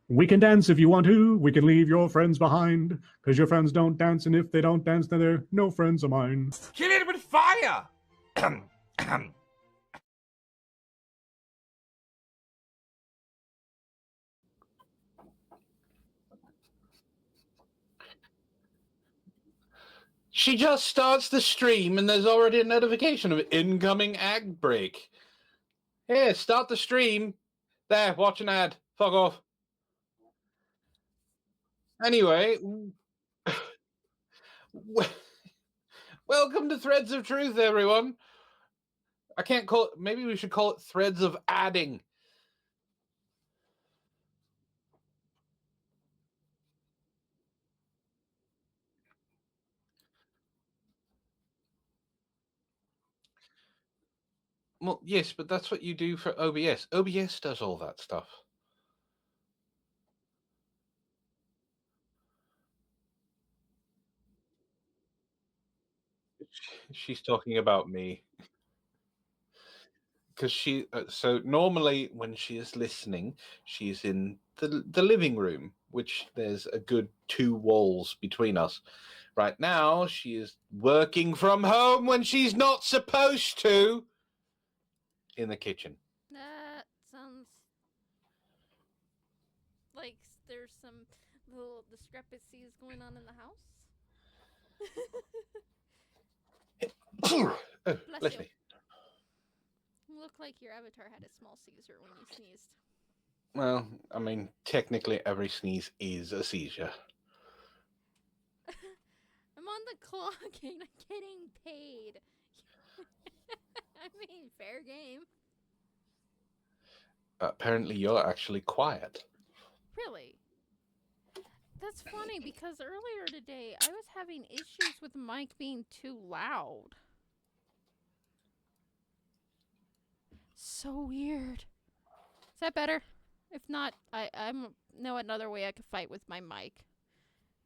We can dance if you want to. We can leave your friends behind. Because your friends don't dance, and if they don't dance, then they're no friends of mine. Kill it with fire! She just starts the stream and there's already a notification of incoming ad break. Here, start the stream. There, watch an ad. Fuck off. Anyway, welcome to Threads of Truth, everyone. I can't call it, maybe we should call it Threads of Adding. Well, yes, but that's what you do for OBS. OBS does all that stuff. She's talking about me. Because so normally when she is listening, she's in the living room, which there's a good 2 walls between us. Right now, she is working from home when she's not supposed to in the kitchen. That sounds like there's some little discrepancies going on in the house. Oh, bless you. me. You look like your avatar had a small seizure when you sneezed. Well, I mean, technically every sneeze is a seizure. I'm on the clock and I'm getting paid. I mean, fair game. Apparently you're actually quiet. Really? That's funny because earlier today I was having issues with the mic being too loud. So weird. Is that better? If not, I know another way I could fight with my mic.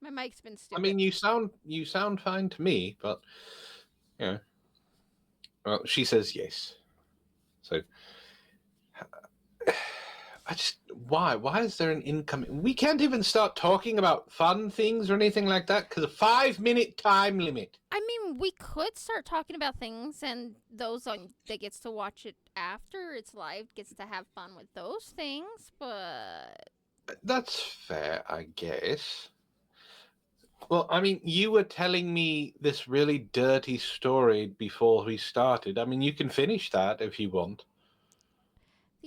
My mic's been stupid. I mean, you sound fine to me, but you know. Well, she says yes. So why is there an incoming? We can't even start talking about fun things or anything like that because a 5-minute time limit. I mean, we could start talking about things, and those that gets to watch it after it's live gets to have fun with those things, but That's fair, I guess. Well, I mean, you were telling me this really dirty story before we started. I mean, you can finish that if you want.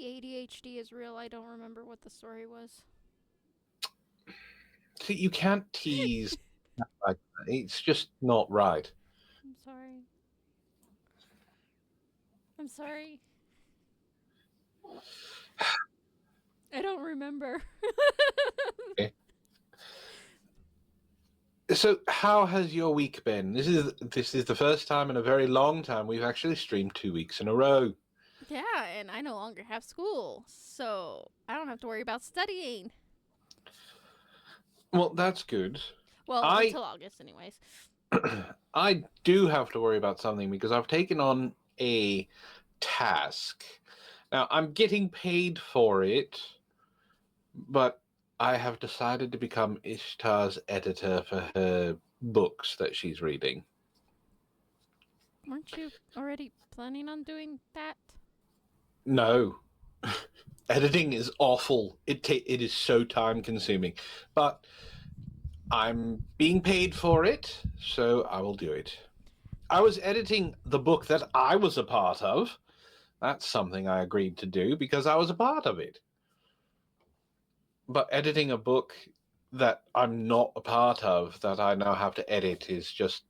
the ADHD is real. I don't remember what the story was. See, you can't tease. Like that. It's just not right. I'm sorry. I'm sorry. I don't remember. Okay. So, how has your week been? This is the first time in a very long time we've actually streamed 2 weeks in a row. Yeah, and I no longer have school, so I don't have to worry about studying. Well, that's good. Well, until August, anyways. I do have to worry about something because I've taken on a task. Now, I'm getting paid for it, but I have decided to become Ishtar's editor for her books that she's reading. Weren't you already planning on doing that? No. Editing is awful. It is so time consuming. But I'm being paid for it, so I will do it. I was editing the book that I was a part of. That's something I agreed to do because I was a part of it. But editing a book that I'm not a part of, that I now have to edit, is just,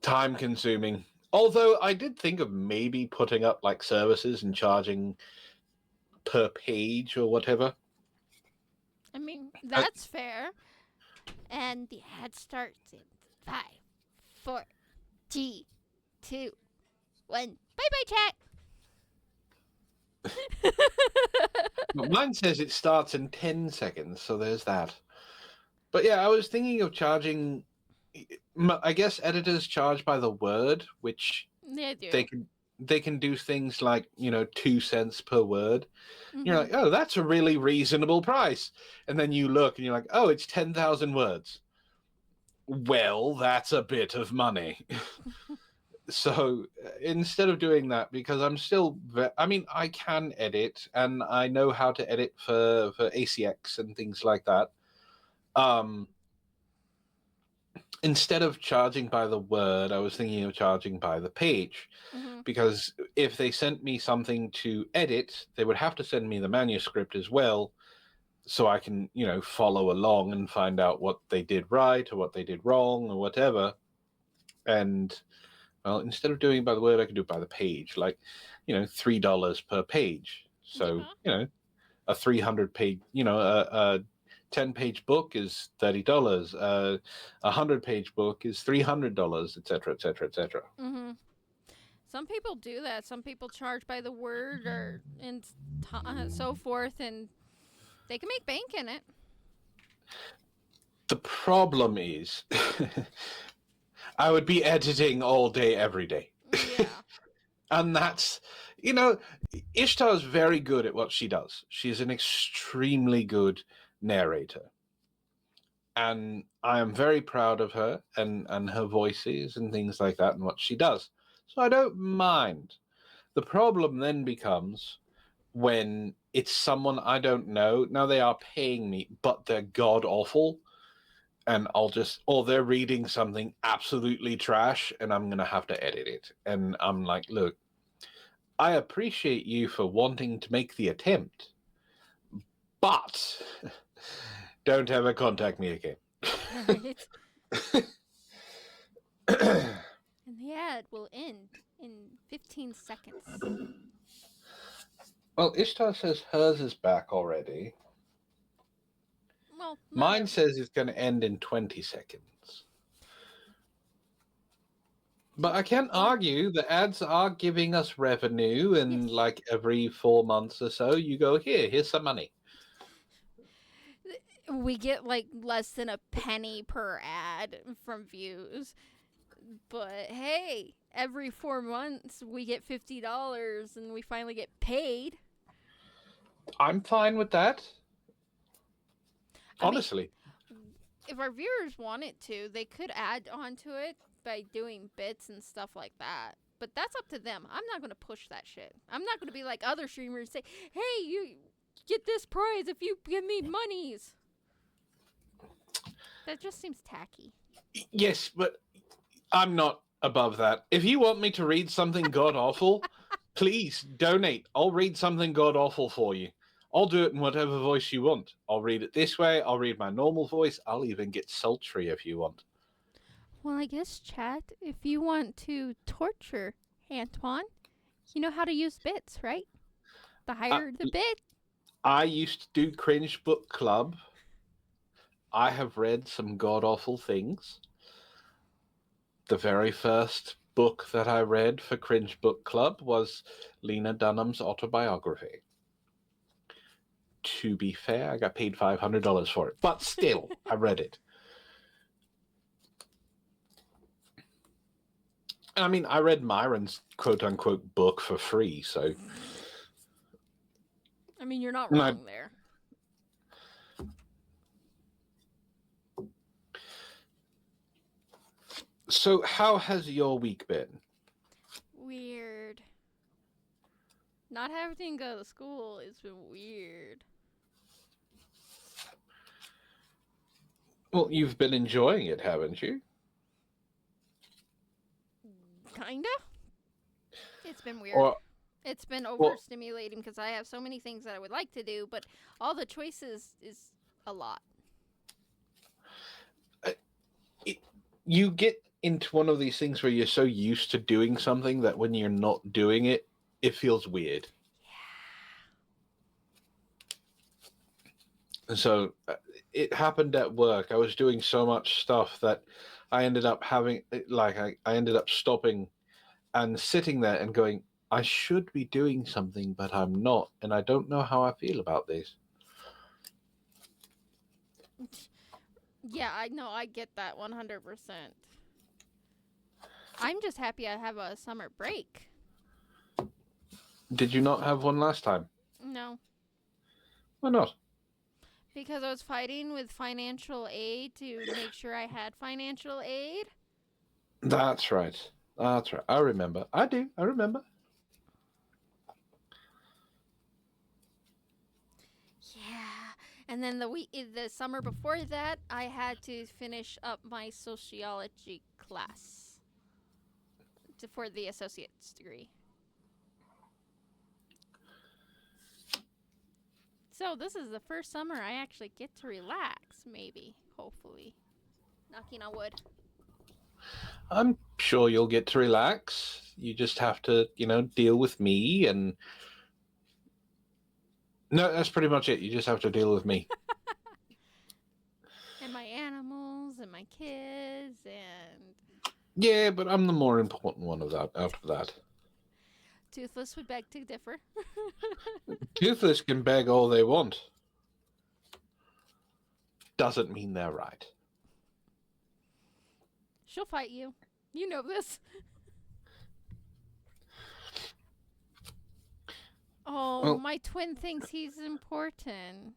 time consuming. Although I did think of maybe putting up like services and charging per page or whatever. I mean, that's fair. And the ad starts in 5, 4, 3, 2, 1. Bye-bye, chat. Mine says it starts in 10 seconds, so there's that. But yeah, I was thinking of charging. I guess editors charge by the word, which They do. they can. they can do things like 2 cents per word. You're Mhm. like, oh, that's a really reasonable price. And then you look and you're like, oh, it's 10,000 words. Well, that's a bit of money. So instead of doing that, because I'm still, I mean, I can edit and I know how to edit for ACX and things like that. Um, Instead of charging by the word, I was thinking of charging by the page, Mhm. because if they sent me something to edit, they would have to send me the manuscript as well, so I can, follow along and find out what they did right or what they did wrong or whatever. And well, instead of doing it by the word, I could do it by the page, like, $3 per page. So, Yeah. a 300-page, a 10-page book is $30. A 100-page book is $300, etc., etc., etc. Mhm. Some people do that. Some people charge by the word or and so forth, and they can make bank in it. The problem is, I would be editing all day, every day. Yeah. And that's, Ishtar's very good at what she does. She's an extremely good narrator. And I am very proud of her and her voices and things like that and what she does. So I don't mind. The problem then becomes when it's someone I don't know. Now they are paying me, but they're god awful. And or they're reading something absolutely trash and I'm going to have to edit it. And I'm like, look, I appreciate you for wanting to make the attempt, but don't ever contact me again. Right. And the ad will end in 15 seconds. Well, Ishtar says hers is back already. Well, Mine says it's going to end in 20 seconds. But I can't argue the ads are giving us revenue, and Yes. like every 4 months or so, you go, here's some money. We get like less than a penny per ad from views. But hey, every 4 months we get $50 and we finally get paid. I'm fine with that. I mean, Honestly. if our viewers wanted to, they could add onto it by doing bits and stuff like that. But that's up to them. I'm not going to push that shit. I'm not going to be like other streamers say, hey, you get this prize if you give me monies. That just seems tacky. Yes, but I'm not above that. If you want me to read something god awful, please donate. I'll read something god awful for you. I'll do it in whatever voice you want. I'll read it this way. I'll read my normal voice. I'll even get sultry if you want. Well, I guess, chat, if you want to torture Antwon, you know how to use bits, right? The higher the bit. I used to do Cringe Book Club. I have read some god awful things. The very first book that I read for Cringe Book Club was Lena Dunham's autobiography. To be fair, I got paid $500 for it, but still, I read it. I mean, I read Myron's quote-unquote book for free, so... I mean, you're not wrong there. So, how has your week been? Weird. Not having to go to school has been weird. Well, you've been enjoying it, haven't you? Kinda. It's been weird. Or, It's been overstimulating because I have so many things that I would like to do, but all the choices is a lot. You get into one of these things where you're so used to doing something that when you're not doing it, it feels weird. Yeah. So it happened at work. I was doing so much stuff that I ended up having, I ended up stopping and sitting there and going, I should be doing something, but I'm not. And I don't know how I feel about this. Yeah, I know. I get that 100%. I'm just happy I have a summer break. Did you not have one last time? No, Why not? because I was fighting with financial aid to make sure I had financial aid. That's right. That's right. I remember. I do. I remember. Yeah, and then the summer before that, I had to finish up my sociology class for the associate's degree. So this is the first summer I actually get to relax, maybe, hopefully. Knocking on wood. I'm sure you'll get to relax. You just have to, deal with me and. No, that's pretty much it. You just have to deal with me. And my animals and my kids and Yeah, but I'm the more important one of that. After that, Toothless would beg to differ. Toothless can beg all they want. Doesn't mean they're right. She'll fight you. You know this. Oh, Well- my twin thinks he's important.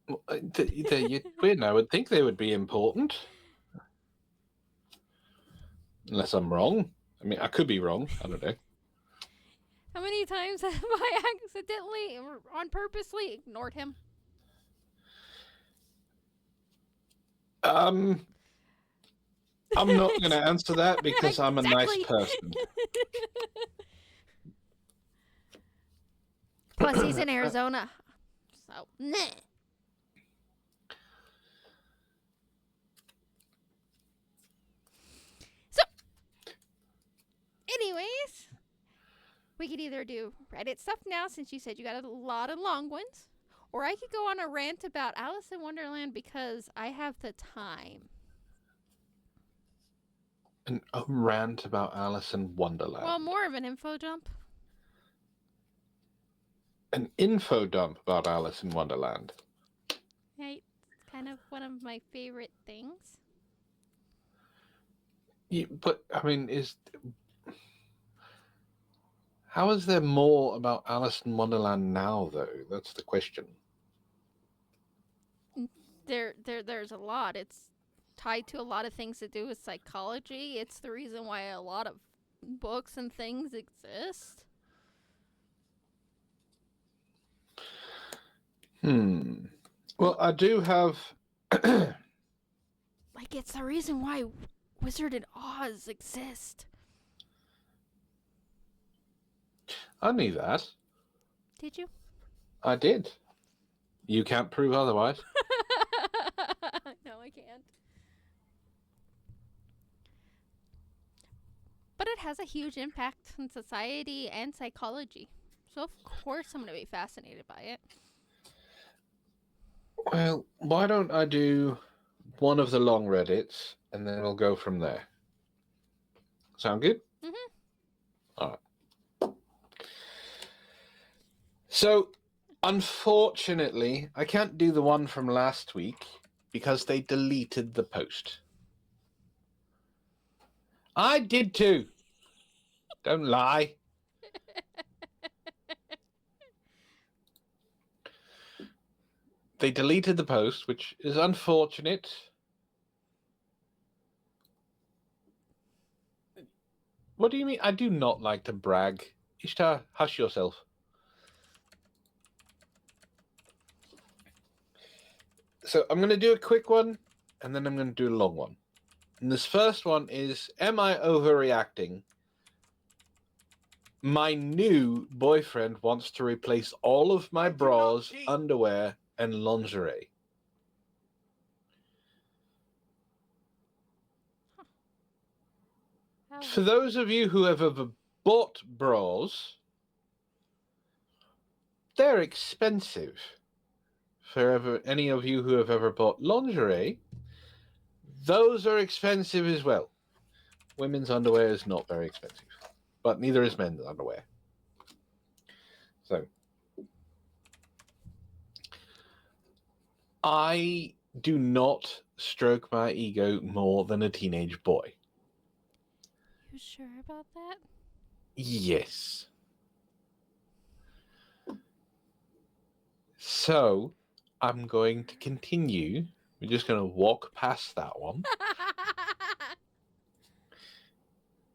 Well, your twin, I would think they would be important. Unless I'm wrong. I mean, I could be wrong. I don't know. How many times have I accidentally or on purposely ignored him? I'm not going to answer that because I'm a nice Exactly. person. Plus, he's in Arizona. So, nah. So, anyways, we could either do Reddit stuff now since you said you got a lot of long ones, or I could go on a rant about Alice in Wonderland because I have the time. A rant about Alice in Wonderland. Well, more of an info dump. An info dump about Alice in Wonderland. Right? It's kind of one of my favorite things. But, I mean, how is there more about Alice in Wonderland now, though? That's the question. There's a lot. It's tied to a lot of things to do with psychology. It's the reason why a lot of books and things exist. Well, I do have. Like, it's the reason why Wizard and Oz exist. I knew that. Did you? I did. You can't prove otherwise. No, I can't. But it has a huge impact on society and psychology. So, of course, I'm going to be fascinated by it. Well, why don't I do one of the long Reddits, and then we'll go from there. Sound good? Mm-hmm. All right. So, unfortunately, I can't do the one from last week because they deleted the post. I did too. Don't lie. They deleted the post, which is unfortunate. What do you mean? I do not like to brag. Ishtar, hush yourself. So I'm going to do a quick one, and then I'm going to do a long one. And this first one is, am I overreacting? My new boyfriend wants to replace all of my bras, underwear, and lingerie. For those of you who have ever bought bras, they're expensive. For any of you who have ever bought lingerie, those are expensive as well. Women's underwear is not very expensive, but neither is men's underwear. So, I do not stroke my ego more than a teenage boy. You sure about that? Yes. So I'm going to continue. We're just going to walk past that one.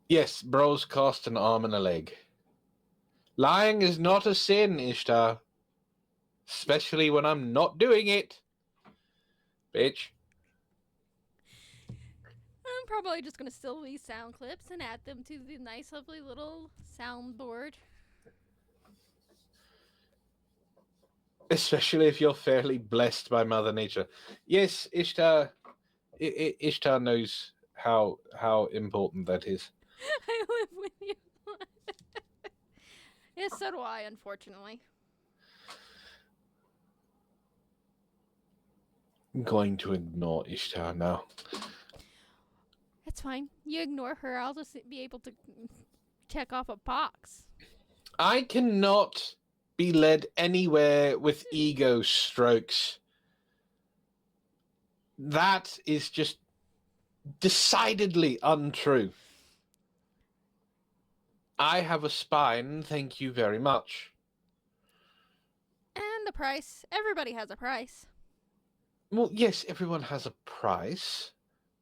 Yes, bros cost an arm and a leg. Lying is not a sin, Ishtar. Especially when I'm not doing it. Bitch. I'm probably just gonna steal these sound clips and add them to the nice, lovely little soundboard. Especially if you're fairly blessed by Mother Nature. Yes, Ishtar. Ishtar knows how important that is. I live with you. Yes, so do I, unfortunately. I'm going to ignore Ishtar now. It's fine. You ignore her, I'll just be able to check off a box. I cannot be led anywhere with ego strokes. That is just decidedly untrue. I have a spine, thank you very much. And a price. Everybody has a price. Well, yes, everyone has a price,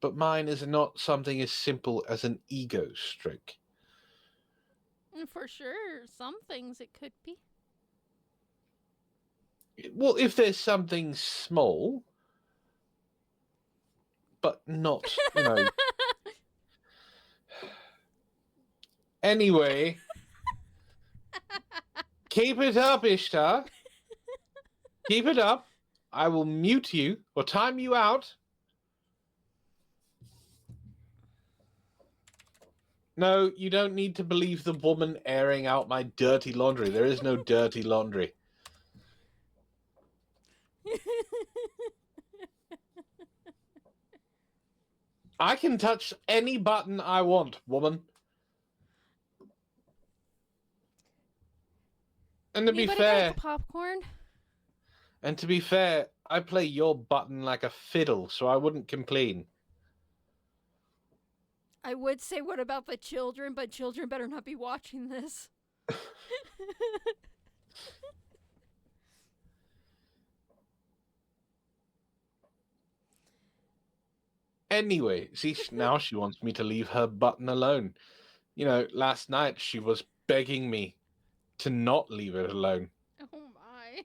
but mine is not something as simple as an ego stroke. And for sure, some things it could be. Well, if there's something small, but not, Anyway, keep it up, Ishtar. Keep it up. I will mute you or time you out. No, you don't need to believe the woman airing out my dirty laundry. There is no dirty laundry. I can touch any button I want, woman. And to be Anybody fair, got the popcorn? I play your button like a fiddle, so I wouldn't complain. I would say, what about the children? But children better not be watching this. Anyway, see, now she wants me to leave her button alone. Last night she was begging me to not leave it alone. Oh my.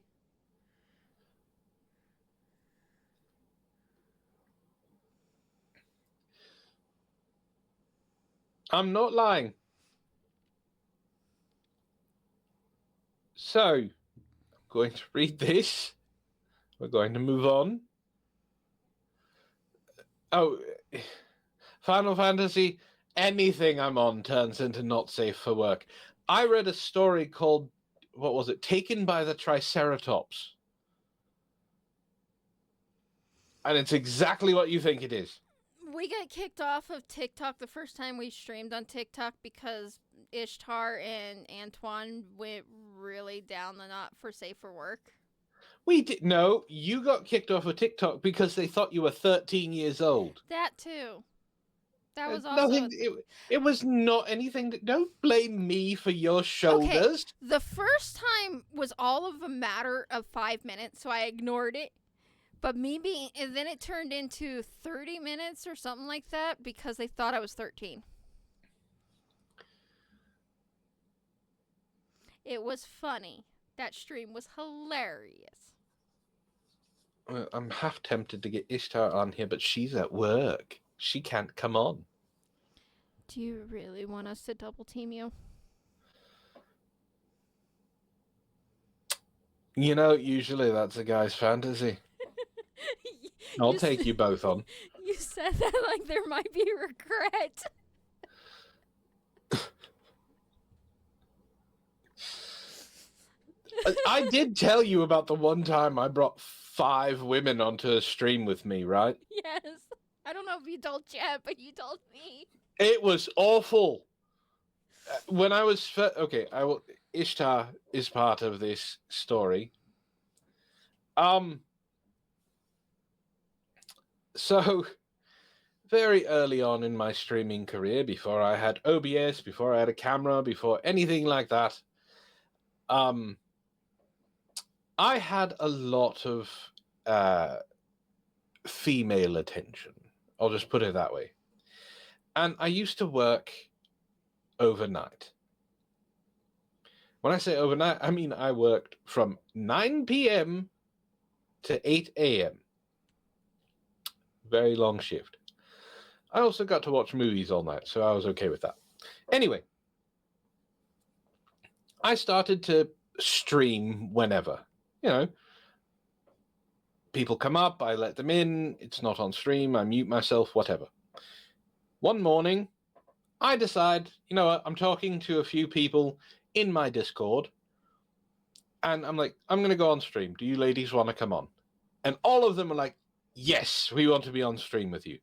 I'm not lying. So, I'm going to read this. We're going to move on. Oh, Final Fantasy, anything I'm on turns into not safe for work. I read a story called, what was it? Taken by the Triceratops. And it's exactly what you think it is. We got kicked off of TikTok the first time we streamed on TikTok because Ishtar and Antwon went really down the not for safe for work. We did no. You got kicked off of TikTok because they thought you were 13 years old. That too. That was also nothing. It was not anything. Don't blame me for your shoulders. Okay, the first time was all of a matter of 5 minutes, so I ignored it. But and then it turned into 30 minutes or something like that because they thought I was 13. It was funny. That stream was hilarious. I'm half tempted to get Ishtar on here, but she's at work. She can't come on. Do you really want us to double team you? Usually that's a guy's fantasy. I'll take you both on. You said that like there might be regret. I did tell you about the one time I brought 5 women onto a stream with me, right? Yes. I don't know if you told Chad, but you told me. It was awful. When I was okay, Ishtar is part of this story. So very early on in my streaming career, before I had OBS, before I had a camera, before anything like that, I had a lot of female attention. I'll just put it that way. And I used to work overnight. When I say overnight, I mean I worked from 9 p.m. to 8 a.m. Very long shift. I also got to watch movies all night, so I was okay with that. Anyway, I started to stream whenever. You know, people come up, I let them in, it's not on stream, I mute myself, whatever. One morning, I decide, you know what, I'm talking to a few people in my Discord, and I'm like, I'm going to go on stream. Do you ladies want to come on? And all of them are like, yes, we want to be on stream with you.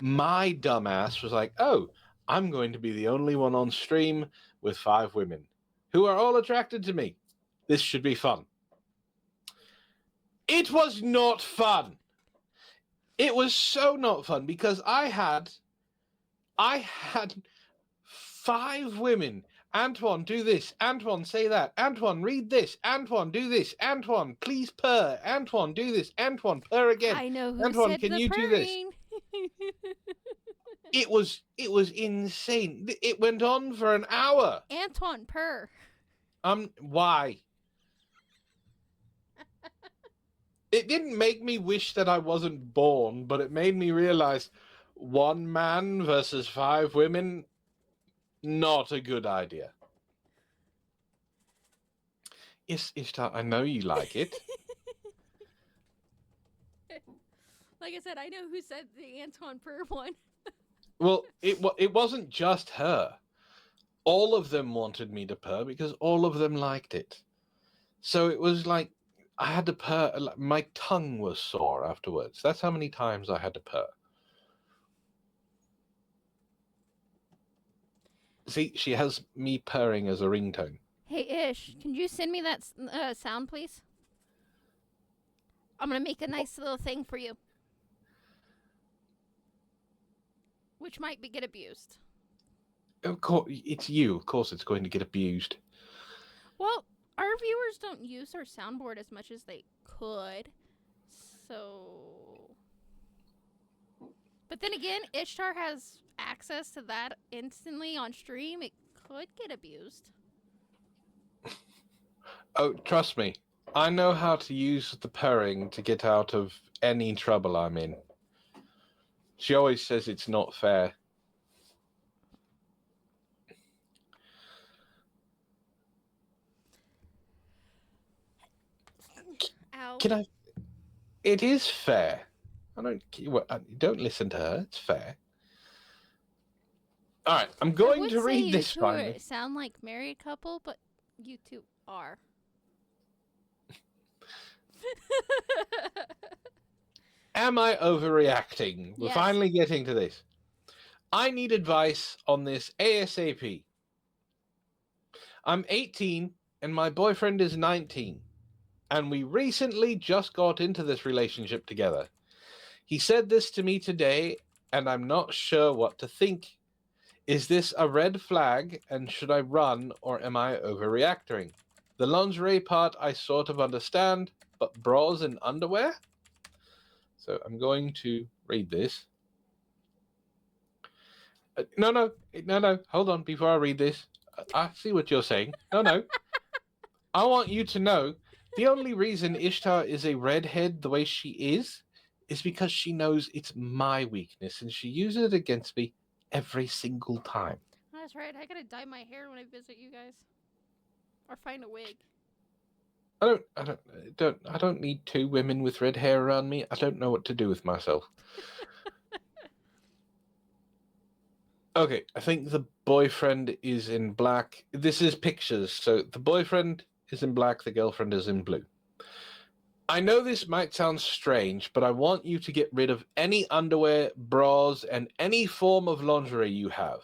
My dumbass was like, oh, I'm going to be the only one on stream with 5 women who are all attracted to me. This should be fun. It was not fun. It was so not fun because I had 5 women. Antwon, do this. Antwon, say that. Antwon, read this. Antwon, do this. Antwon, please purr. Antwon, do this. Antwon, purr again. I know who Antwon, said can the you do this? purring. It was insane. It went on for an hour. Antwon, purr. Why? It didn't make me wish that I wasn't born, but it made me realize 1 man versus 5 women, not a good idea. Yes, Ishtar, I know you like it. Like I said, I know who said the Antwon purr one. Well, it wasn't just her. All of them wanted me to purr because all of them liked it. So it was like I had to purr. My tongue was sore afterwards. That's how many times I had to purr. See, she has me purring as a ringtone. Hey, Ish, can you send me that sound, please? I'm going to make a nice little thing for you. Which might get abused. Of course, it's you. Of course, it's going to get abused. Well, our viewers don't use our soundboard as much as they could. So... But then again, Ishtar has access to that instantly on stream. It could get abused. Oh, trust me. I know how to use the purring to get out of any trouble I'm in. She always says it's not fair. Ow. Can I? It is fair. Don't listen to her. It's fair. All right, I'm going to read this finally. Sound like married couple, but you two are. Am I overreacting? We're Yes. finally getting to this. I need advice on this ASAP. I'm 18 and my boyfriend is 19. And we recently just got into this relationship together. He said this to me today, and I'm not sure what to think. Is this a red flag, and should I run, or am I overreacting? The lingerie part I sort of understand, but bras and underwear? So I'm going to read this. No, hold on, before I read this. I see what you're saying. No. I want you to know the only reason Ishtar is a redhead the way she is because she knows it's my weakness and she uses it against me every single time. That's right. I gotta dye my hair when I visit you guys, or find a wig. I don't need 2 women with red hair around me. I don't know what to do with myself. Okay, I think the boyfriend is in black. This is pictures, so the boyfriend is in black, the girlfriend is in blue. I know this might sound strange, but I want you to get rid of any underwear, bras, and any form of lingerie you have.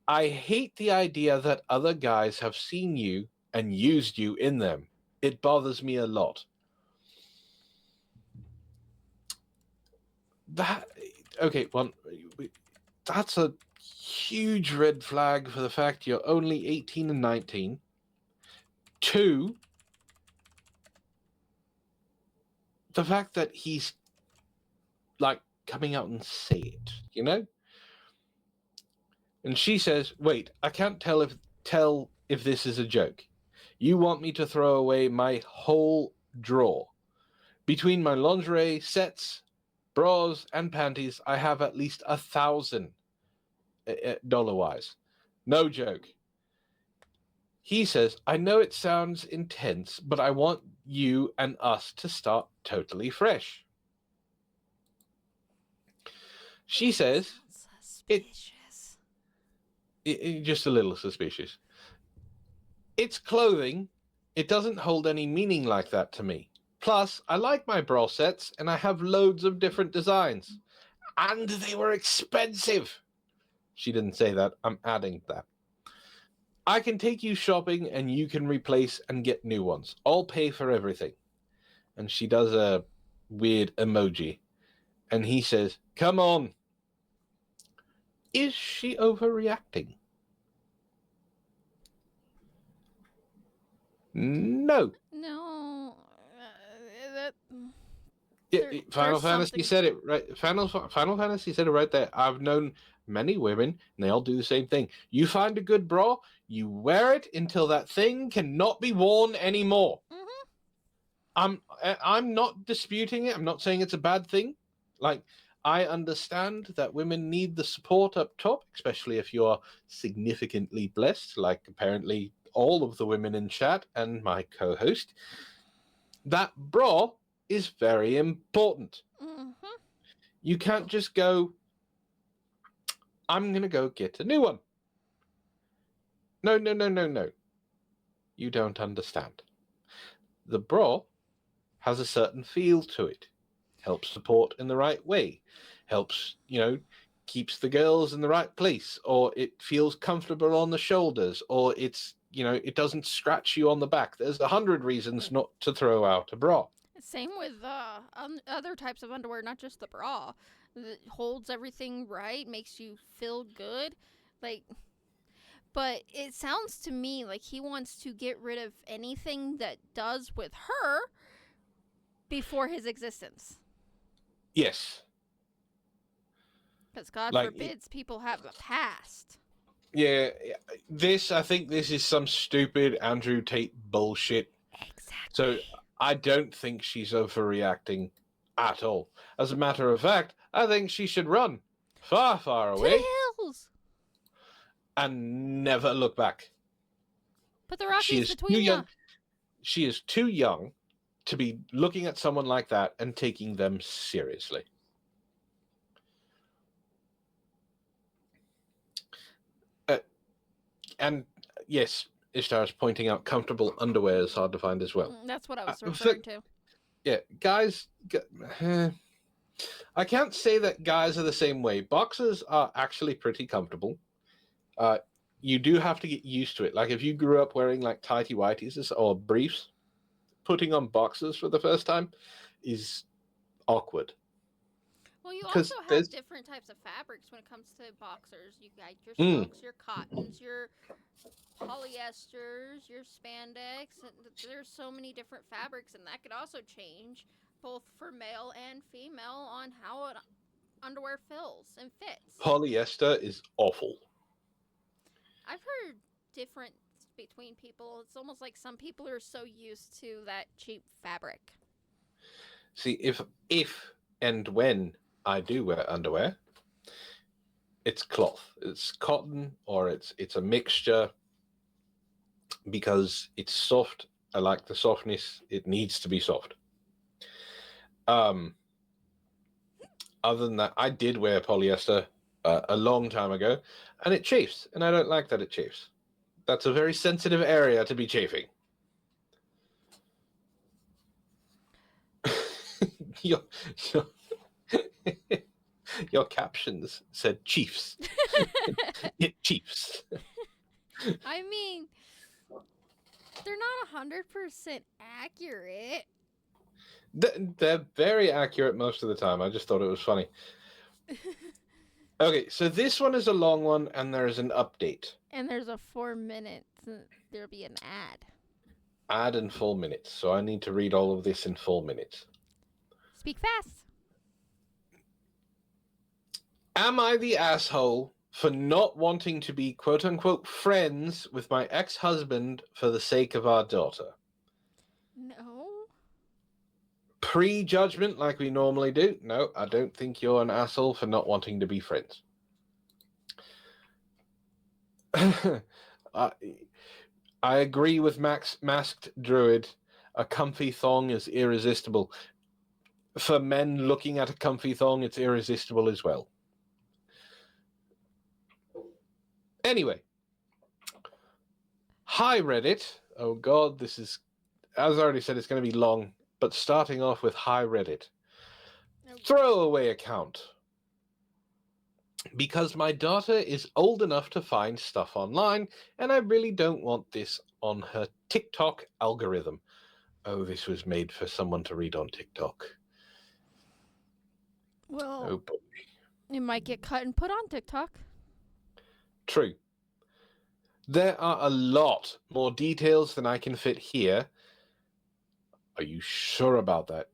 I hate the idea that other guys have seen you and used you in them. It bothers me a lot. That's a huge red flag for the fact you're only 18 and 19. 2, the fact that he's like coming out and say it, you know? And she says, "Wait, I can't tell if this is a joke. You want me to throw away my whole drawer? Between my lingerie sets, bras, and panties, I have at least 1,000 dollar-wise. No joke." He says, "I know it sounds intense, but I want you and us to start totally fresh." She says, Sounds it, suspicious. just a little suspicious. "It's clothing. It doesn't hold any meaning like that to me. Plus, I like my bra sets, and I have loads of different designs. And they were expensive." She didn't say that. I'm adding that. "I can take you shopping, and you can replace and get new ones. I'll pay for everything." And she does a weird emoji. And he says, "Come on." Is she overreacting? No. No, that Yeah, there, Final there's Fantasy something. said it right. Final Fantasy said it right there. I've known many women, and they all do the same thing. You find a good bra, you wear it until that thing cannot be worn anymore. Mhm. I'm not disputing it. I'm not saying it's a bad thing. Like, I understand that women need the support up top, especially if you're significantly blessed, like apparently all of the women in chat and my co-host. That bra is very important. Mhm. You can't just go, "I'm going to go get a new one." No, no, no, no, no. You don't understand. The bra has a certain feel to it. Helps support in the right way. Helps, keeps the girls in the right place. Or it feels comfortable on the shoulders. Or it doesn't scratch you on the back. There's 100 reasons not to throw out a bra. Same with other types of underwear, not just the bra. That holds everything right, makes you feel good, like. But it sounds to me like he wants to get rid of anything that does with her before his existence. Yes. Because God Like, forbids people have a past. yeah, I think this is some stupid Andrew Tate bullshit. Exactly. So I don't think she's overreacting at all. As a matter of fact, I think she should run far, far To away the hills. and never look back. Put the She Rockies is too between ya. young. She is too young to be looking at someone like that and taking them seriously. And yes, Ishtar is pointing out comfortable underwear is hard to find as well. That's what I was For- referring to. Yeah, guys. I can't say that guys are the same way. Boxers are actually pretty comfortable. You do have to get used to it. Like if you grew up wearing like tighty whities or briefs, putting on boxers for the first time is awkward. Well, you Because also there's have different types of fabrics when it comes to boxers. You got your Mm. silks, your cottons, your polyesters, your spandex. And there's so many different fabrics, and that could also change both for male and female on how an underwear feels and fits. polyester is awful. I've heard different between people. It's almost like some people are so used to that cheap fabric. See, if and when I do wear underwear, it's cloth. It's cotton or it's a mixture because it's soft. I like the softness. It needs to be soft. Um, Other than that, I did wear polyester a long time ago, and it chafes, and I don't like that it chafes. That's a very sensitive area to be chafing. your, your, your captions said chiefs. It chiefs. I mean, they're not 100% accurate. They're very accurate most of the time. I just thought it was funny. Okay, so this one is a long one, and there is an update. And there's a 4 minutes. There'll be an ad. Add in full minutes, so I need to read all of this in full minutes. Speak fast. Am I the asshole for not wanting to be quote-unquote friends with my ex-husband for the sake of our daughter? No. Pre-judgment like we normally do? No, I don't think you're an asshole for not wanting to be friends. I agree with Masked Druid. A comfy thong is irresistible. For men looking at a comfy thong, it's irresistible as well. Anyway. Hi, Reddit. Oh, God, this is, as I already said, it's going to be long, but starting off with Hi, Reddit. Okay. Throwaway account. Because my daughter is old enough to find stuff online, and I really don't want this on her TikTok algorithm. Oh, this was made for someone to read on TikTok. Well, Oh, boy. it might get cut and put on TikTok. True. There are a lot more details than I can fit here. Are you sure about that?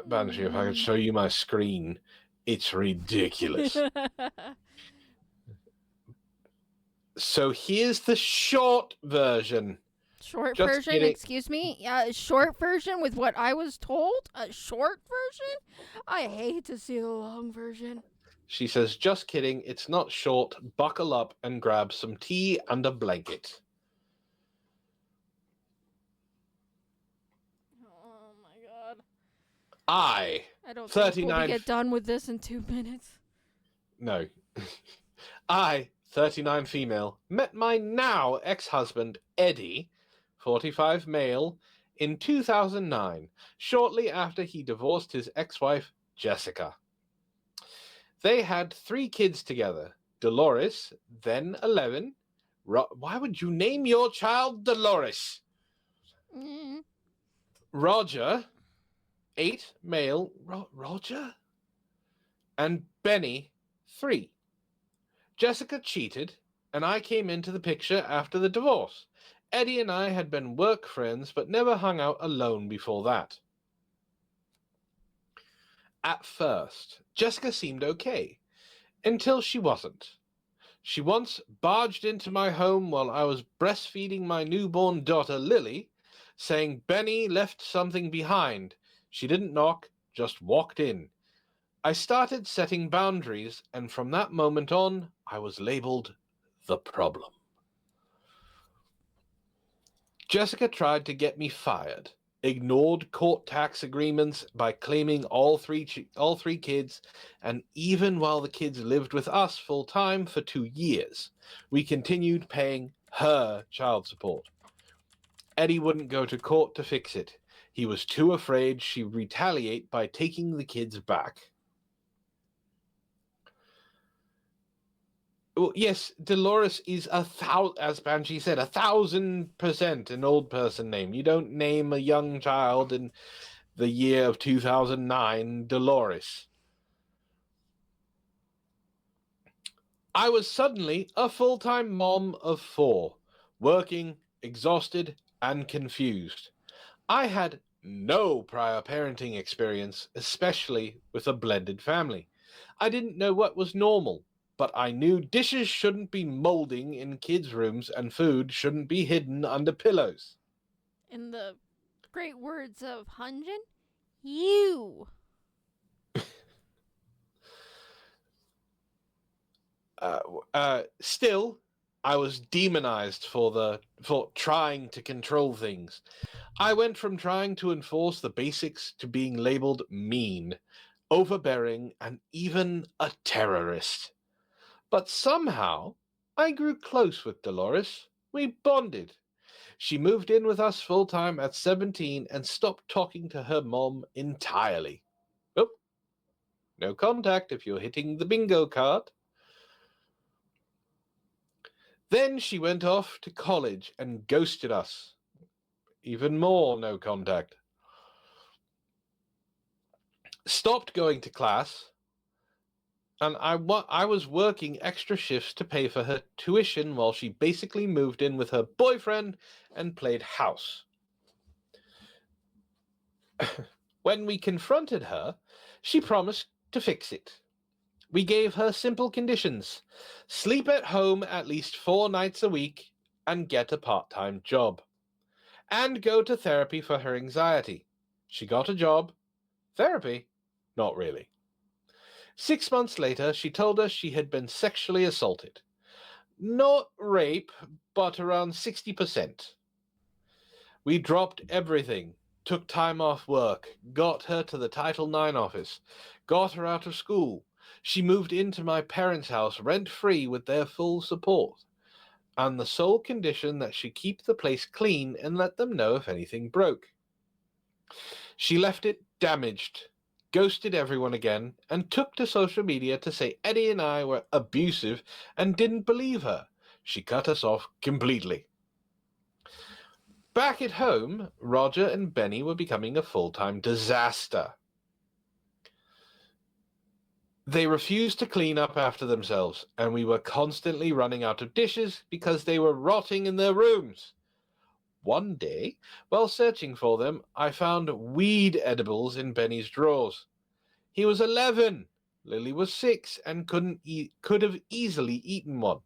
Banshee, if I could show you my screen, it's ridiculous. So here's the short version. Short Just version, kidding. excuse me? Short version with what I was told? A short version? I hate to see the long version. She says, just kidding, it's not short. Buckle up and grab some tea and a blanket. Oh my god. I don't think we'll 39 get done with this in 2 minutes. No. I, 39 female, met my now ex-husband, Eddie, 45 male, in 2009, shortly after he divorced his ex-wife, Jessica. They had 3 kids together. Dolores, then 11. Why would you name your child Dolores? Mm. Roger, 8 male. Roger? And Benny, 3. Jessica cheated, and I came into the picture after the divorce. Eddie and I had been work friends, but never hung out alone before that. At first, Jessica seemed okay, until she wasn't. She once barged into my home while I was breastfeeding my newborn daughter, Lily, saying Benny left something behind. She didn't knock, just walked in. I started setting boundaries, and from that moment on, I was labeled the problem. Jessica tried to get me fired, ignored court tax agreements by claiming all three kids, and even while the kids lived with us full-time for 2 years, we continued paying her child support. Eddie wouldn't go to court to fix it. He was too afraid she'd retaliate by taking the kids back. Well, yes, Dolores is as Banshee said, 1,000% an old person name. You don't name a young child in the year of 2009 Dolores. I was suddenly a full-time mom of 4, working, exhausted, and confused. I had no prior parenting experience, especially with a blended family. I didn't know what was normal, but I knew dishes shouldn't be molding in kids' rooms and food shouldn't be hidden under pillows. In the great words of Hunjin, you. Still, I was demonized for trying to control things. I went from trying to enforce the basics to being labeled mean, overbearing, and even a terrorist. But somehow, I grew close with Dolores. We bonded. She moved in with us full-time at 17 and stopped talking to her mom entirely. Oh, no contact if you're hitting the bingo card. Then she went off to college and ghosted us. Even more no contact. Stopped going to class, and I was working extra shifts to pay for her tuition while she basically moved in with her boyfriend and played house. When we confronted her, she promised to fix it. We gave her simple conditions: sleep at home at least 4 nights a week and get a part-time job, and go to therapy for her anxiety. She got a job. Therapy? Not really. 6 months later, she told us she had been sexually assaulted. Not rape, but around 60%. We dropped everything, took time off work, got her to the Title IX office, got her out of school. She moved into my parents' house rent-free with their full support, on the sole condition that she keep the place clean and let them know if anything broke. She left it damaged, ghosted everyone again, and took to social media to say Eddie and I were abusive and didn't believe her. She cut us off completely. Back at home, Roger and Benny were becoming a full-time disaster. They refused to clean up after themselves, and we were constantly running out of dishes because they were rotting in their rooms. One day, while searching for them, I found weed edibles in Benny's drawers. He was 11. Lily was 6 and could have easily eaten one.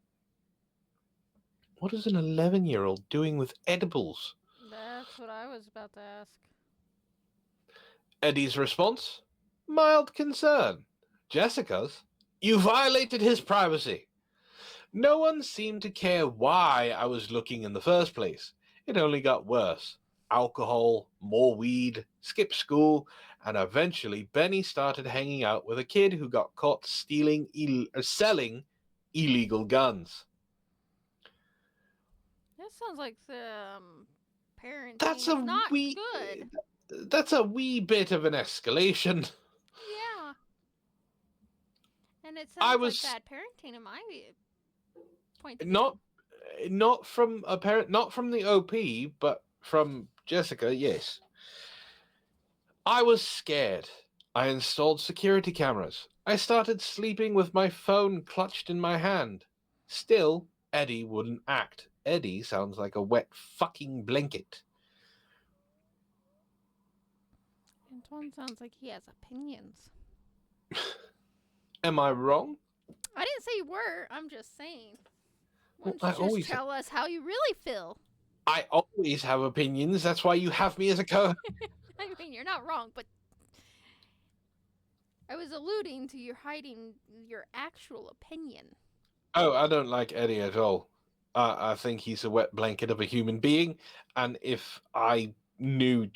What is an 11-year-old doing with edibles? That's what I was about to ask. Eddie's response? Mild concern. Jessica's? You violated his privacy. No one seemed to care why I was looking in the first place. It only got worse. Alcohol, more weed, skipped school, and eventually Benny started hanging out with a kid who got caught selling illegal guns. That sounds like parenting That's is not good. That's a wee bit of an escalation. Yeah. And it I sounds was like bad parenting in my point of view. not from a parent, not from the OP, but from Jessica. Yes, I was scared. I installed security cameras. I started sleeping with my phone clutched in my hand. Still, Eddie wouldn't act. Eddie sounds like a wet fucking blanket. Antwon sounds like he has opinions. Am I wrong? I didn't say you were. I'm just saying. Why Well, don't you just tell us how you really feel? I always have opinions. That's why you have me as a co. I mean, you're not wrong, but I was alluding to you hiding your actual opinion. Oh, I don't like Eddie at all. I think he's a wet blanket of a human being, and if I knew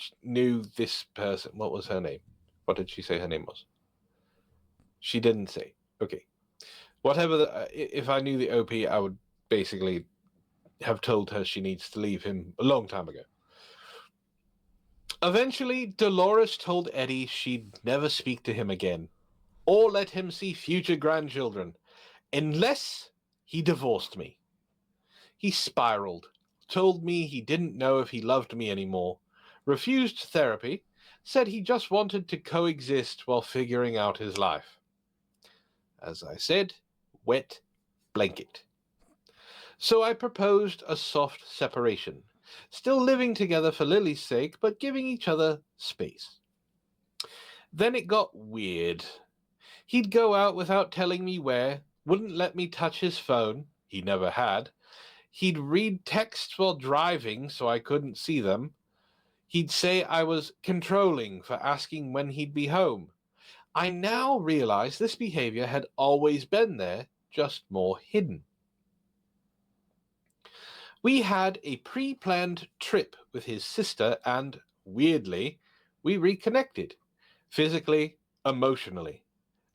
this person, what was her name? What did she say her name was? She didn't say. Okay, whatever. If I knew the OP, I would basically have told her she needs to leave him a long time ago. Eventually, Dolores told Eddie she'd never speak to him again, or let him see future grandchildren, unless he divorced me. He spiraled, told me he didn't know if he loved me anymore, refused therapy, said he just wanted to coexist while figuring out his life. As I said, wet blanket. So I proposed a soft separation, still living together for Lily's sake, but giving each other space. Then it got weird. He'd go out without telling me where, wouldn't let me touch his phone, he never had. He'd read texts while driving so I couldn't see them. He'd say I was controlling for asking when he'd be home. I now realize this behavior had always been there, just more hidden. We had a pre-planned trip with his sister and, weirdly, we reconnected. Physically, emotionally.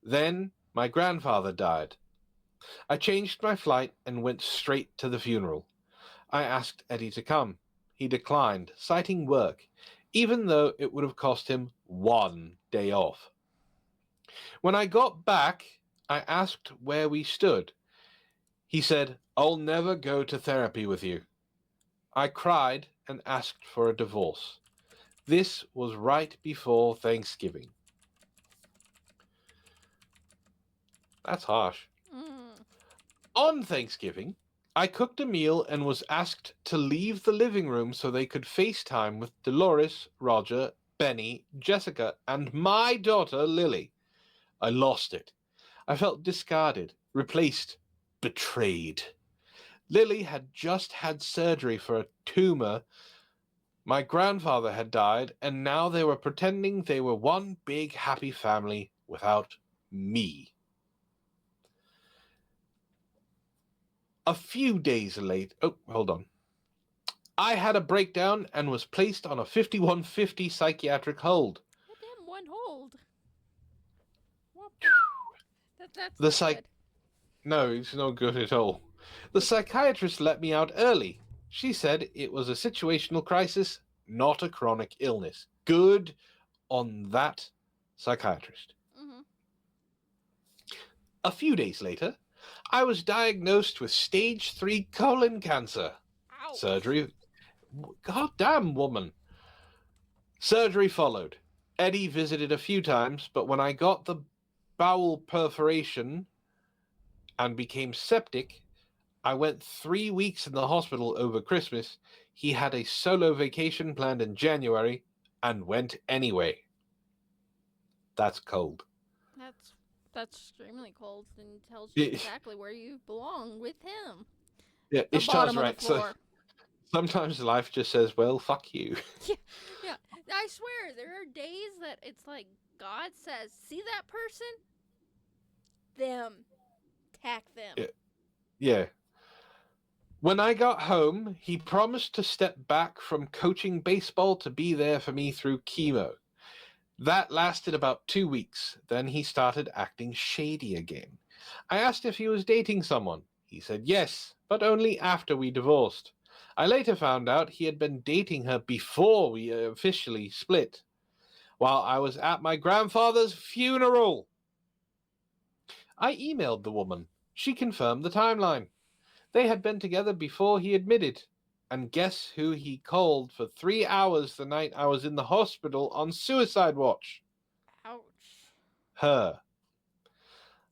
Then my grandfather died. I changed my flight and went straight to the funeral. I asked Eddie to come. He declined, citing work, even though it would have cost him 1 day off. When I got back, I asked where we stood. He said, I'll never go to therapy with you. I cried and asked for a divorce. This was right before Thanksgiving. That's harsh. On Thanksgiving, I cooked a meal and was asked to leave the living room so they could FaceTime with Dolores, Roger, Benny, Jessica, and my daughter, Lily. I lost it. I felt discarded, replaced, betrayed. Lily had just had surgery for a tumor. My grandfather had died, and now they were pretending they were one big happy family without me. A few days later, hold on. I had a breakdown and was placed on a 5150 psychiatric hold. Goddamn, one hold. That's The not psych. good. No, it's no good at all. The psychiatrist let me out early. She said it was a situational crisis, not a chronic illness. Good on that psychiatrist. Mm-hmm. A few days later, I was diagnosed with stage 3 colon cancer. Ouch. Surgery. Goddamn woman. Surgery followed. Eddie visited a few times, but when I got the bowel perforation and became septic, I went 3 weeks in the hospital over Christmas. He had a solo vacation planned in January and went anyway. That's cold. That's extremely cold and tells you exactly where you belong with him. Yeah, The Ishtar's bottom of right. the floor. So sometimes life just says, well, fuck you. Yeah. I swear, there are days that it's like God says, see that person? Them. Tack them. Yeah. Yeah. When I got home, he promised to step back from coaching baseball to be there for me through chemo. That lasted about 2 weeks. Then he started acting shady again. I asked if he was dating someone. He said yes, but only after we divorced. I later found out he had been dating her before we officially split, while I was at my grandfather's funeral. I emailed the woman. She confirmed the timeline. They had been together before he admitted. And guess who he called for 3 hours the night I was in the hospital on suicide watch? Ouch. Her.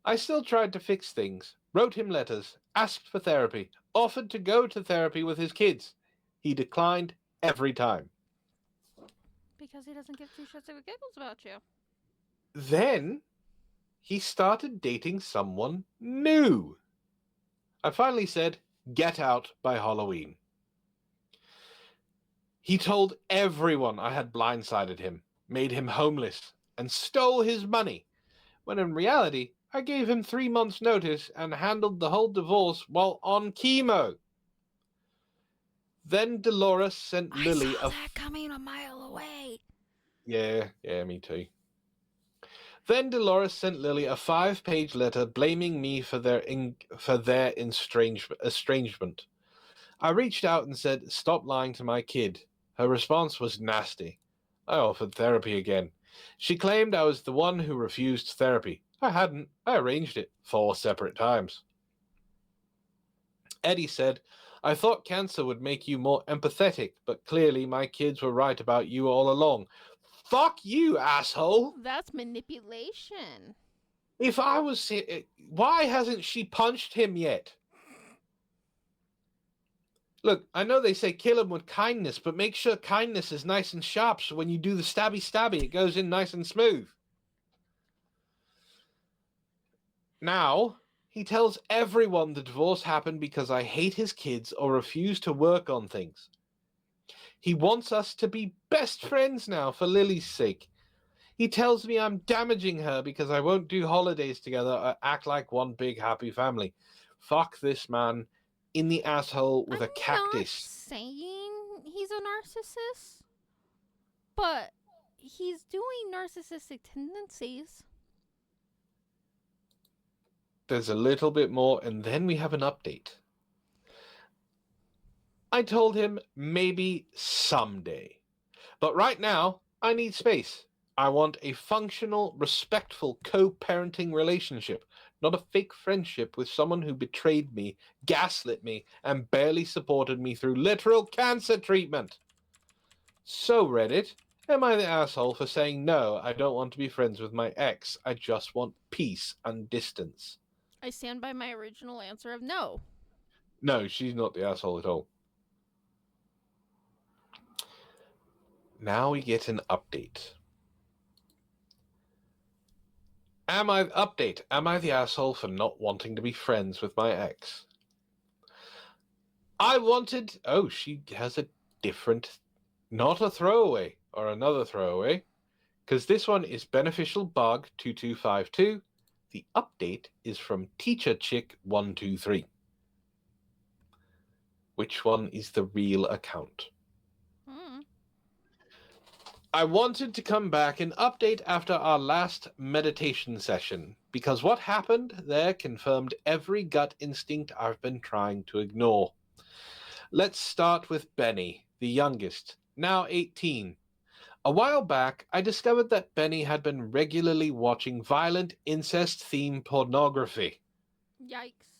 I still tried to fix things, wrote him letters, asked for therapy, offered to go to therapy with his kids. He declined every time. Because he doesn't give two shits of a giggles about you. Then he started dating someone new. I finally said, get out by Halloween. He told everyone I had blindsided him, made him homeless, and stole his money, when in reality, I gave him 3 months' notice and handled the whole divorce while on chemo. Then Dolores sent Lily I saw that coming a mile away. Yeah, me too. Then Dolores sent Lily a 5-page letter blaming me for their estrangement. I reached out and said, stop lying to my kid. Her response was nasty. I offered therapy again. She claimed I was the one who refused therapy. I hadn't. I arranged it 4 separate times. Eddie said, I thought cancer would make you more empathetic, but clearly my kids were right about you all along. Fuck you, asshole! That's manipulation. If I was... Why hasn't she punched him yet? Look, I know they say kill him with kindness, but make sure kindness is nice and sharp so when you do the stabby, it goes in nice and smooth. Now, he tells everyone the divorce happened because I hate his kids or refuse to work on things. He wants us to be best friends now for Lily's sake. He tells me I'm damaging her because I won't do holidays together or act like one big happy family. Fuck this man in the asshole with a cactus. I'm not saying he's a narcissist, but he's doing narcissistic tendencies. There's a little bit more, and then we have an update. I told him maybe someday. But right now, I need space. I want a functional, respectful co-parenting relationship, not a fake friendship with someone who betrayed me, gaslit me, and barely supported me through literal cancer treatment. So, Reddit, am I the asshole for saying no, I don't want to be friends with my ex. I just want peace and distance. I stand by my original answer of no. No, she's not the asshole at all. Now we get an update. Am I the asshole for not wanting to be friends with my ex? I wanted... Oh, she has a different... Not a throwaway or another throwaway. Because this one is Beneficial Bug 2252. The update is from Teacher Chick 123. Which one is the real account? I wanted to come back and update after our last meditation session, because what happened there confirmed every gut instinct I've been trying to ignore. Let's start with Benny, the youngest, now 18. A while back, I discovered that Benny had been regularly watching violent incest-themed pornography. Yikes.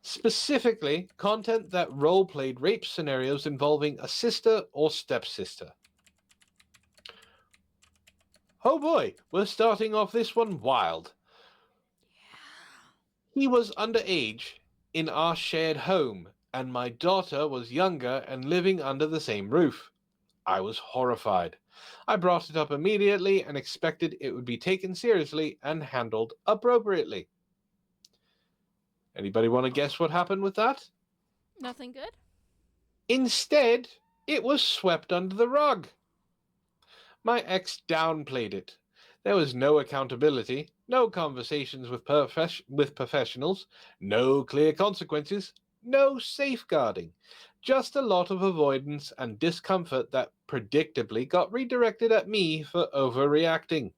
Specifically, content that role-played rape scenarios involving a sister or stepsister. Oh boy, we're starting off this one wild. He was underage in our shared home, and my daughter was younger and living under the same roof. I was horrified. I brought it up immediately and expected it would be taken seriously and handled appropriately. Anybody want to guess what happened with that? Nothing good? Instead, it was swept under the rug. My ex downplayed it. There was no accountability, no conversations with professionals, no clear consequences, no safeguarding. Just a lot of avoidance and discomfort that predictably got redirected at me for overreacting.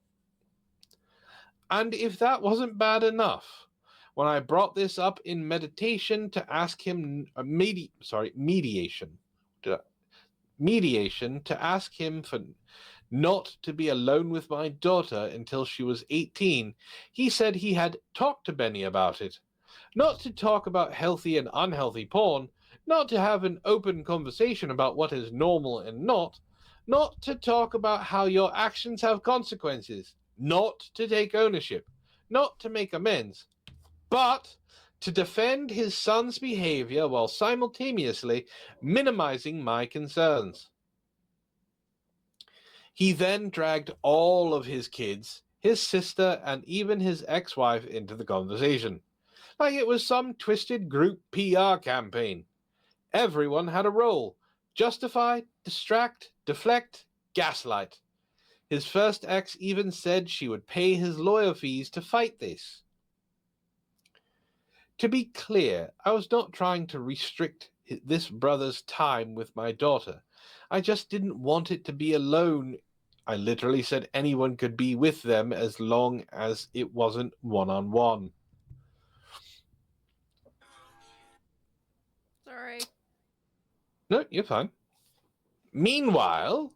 And if that wasn't bad enough, when I brought this up in meditation to ask him mediation to ask him for not to be alone with my daughter until she was 18, he said he had talked to Benny about it. Not to talk about healthy and unhealthy porn, not to have an open conversation about what is normal and not to talk about how your actions have consequences, not to take ownership, not to make amends, but to defend his son's behavior while simultaneously minimizing my concerns. He then dragged all of his kids, his sister, and even his ex-wife into the conversation, like it was some twisted group PR campaign. Everyone had a role: justify, distract, deflect, gaslight. His first ex even said she would pay his lawyer fees to fight this. To be clear, I was not trying to restrict this brother's time with my daughter. I just didn't want it to be alone. I literally said anyone could be with them as long as it wasn't one-on-one. Sorry. No, you're fine. Meanwhile,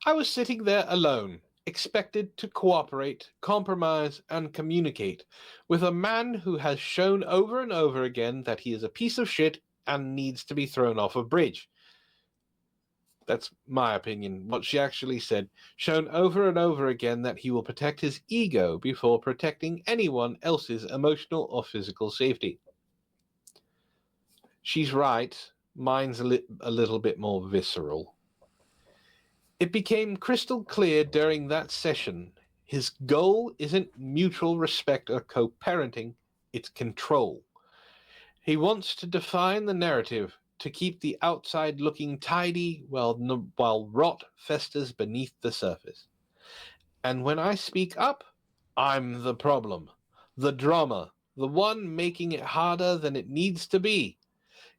I was sitting there alone, expected to cooperate, compromise, and communicate with a man who has shown over and over again that he is a piece of shit and needs to be thrown off a bridge. That's my opinion. What she actually said, shown over and over again that he will protect his ego before protecting anyone else's emotional or physical safety. She's right. Mine's a little bit more visceral. It became crystal clear during that session. His goal isn't mutual respect or co-parenting, it's control. He wants to define the narrative, to keep the outside looking tidy while rot festers beneath the surface. And when I speak up, I'm the problem, the drama, the one making it harder than it needs to be.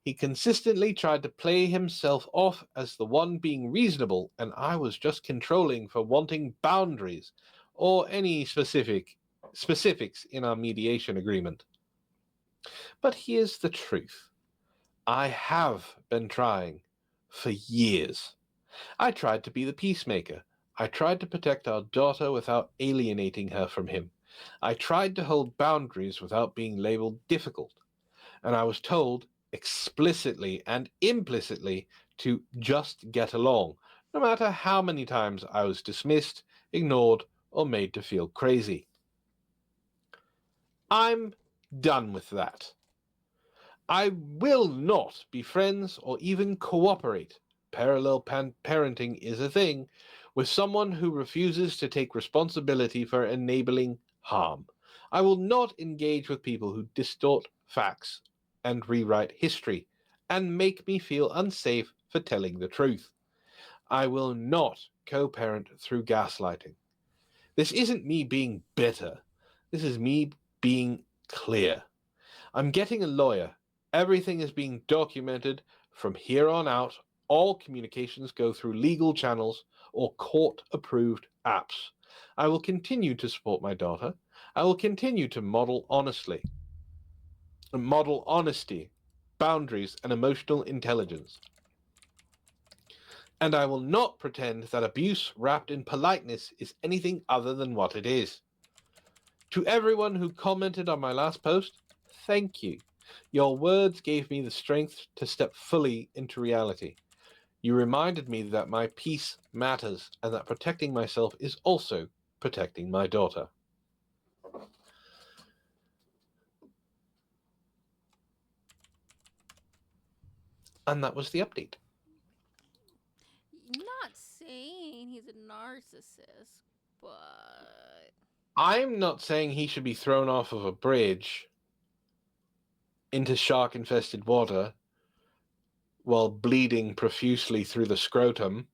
He consistently tried to play himself off as the one being reasonable, and I was just controlling for wanting boundaries or any specifics in our mediation agreement. But here's the truth. I have been trying for years. I tried to be the peacemaker. I tried to protect our daughter without alienating her from him. I tried to hold boundaries without being labeled difficult. And I was told explicitly and implicitly to just get along, no matter how many times I was dismissed, ignored, or made to feel crazy. I'm done with that. I will not be friends or even cooperate parallel parenting is a thing with someone who refuses to take responsibility for enabling harm. I will not engage with people who distort facts and rewrite history and make me feel unsafe for telling the truth. I will not co-parent through gaslighting. This isn't me being bitter. This is me being clear. I'm getting a lawyer. Everything is being documented from here on out. All communications go through legal channels or court-approved apps. I will continue to support my daughter. I will continue to model honesty, boundaries, and emotional intelligence. And I will not pretend that abuse wrapped in politeness is anything other than what it is. To everyone who commented on my last post, thank you. Your words gave me the strength to step fully into reality. You reminded me that my peace matters and that protecting myself is also protecting my daughter. And that was the update. Not saying he's a narcissist, but I'm not saying he should be thrown off of a bridge into shark-infested water while bleeding profusely through the scrotum.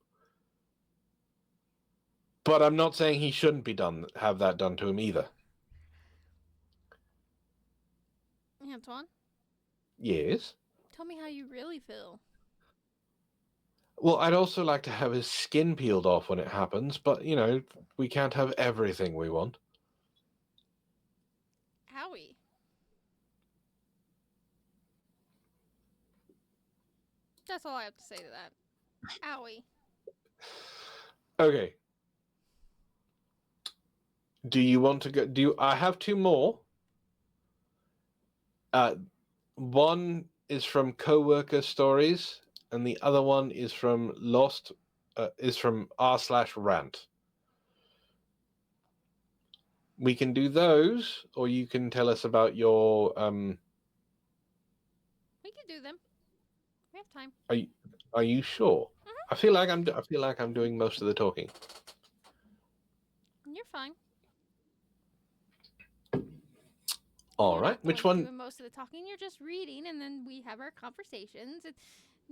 But I'm not saying he shouldn't have that done to him either. Antwon, Yes. tell me how you really feel. Well, I'd also like to have his skin peeled off when it happens, but, you know, we can't have everything we want. Howie. That's all I have to say to that. Owie. Okay. Do you want to go? I have two more. One is from Coworker Stories, and the other one is from r/rant. We can do those, or you can tell us about your We can do them. We have time. Are you sure? Mm-hmm. I feel like I'm doing most of the talking. You're fine. All right. Which one? Doing most of the talking. You're just reading, and then we have our conversations. It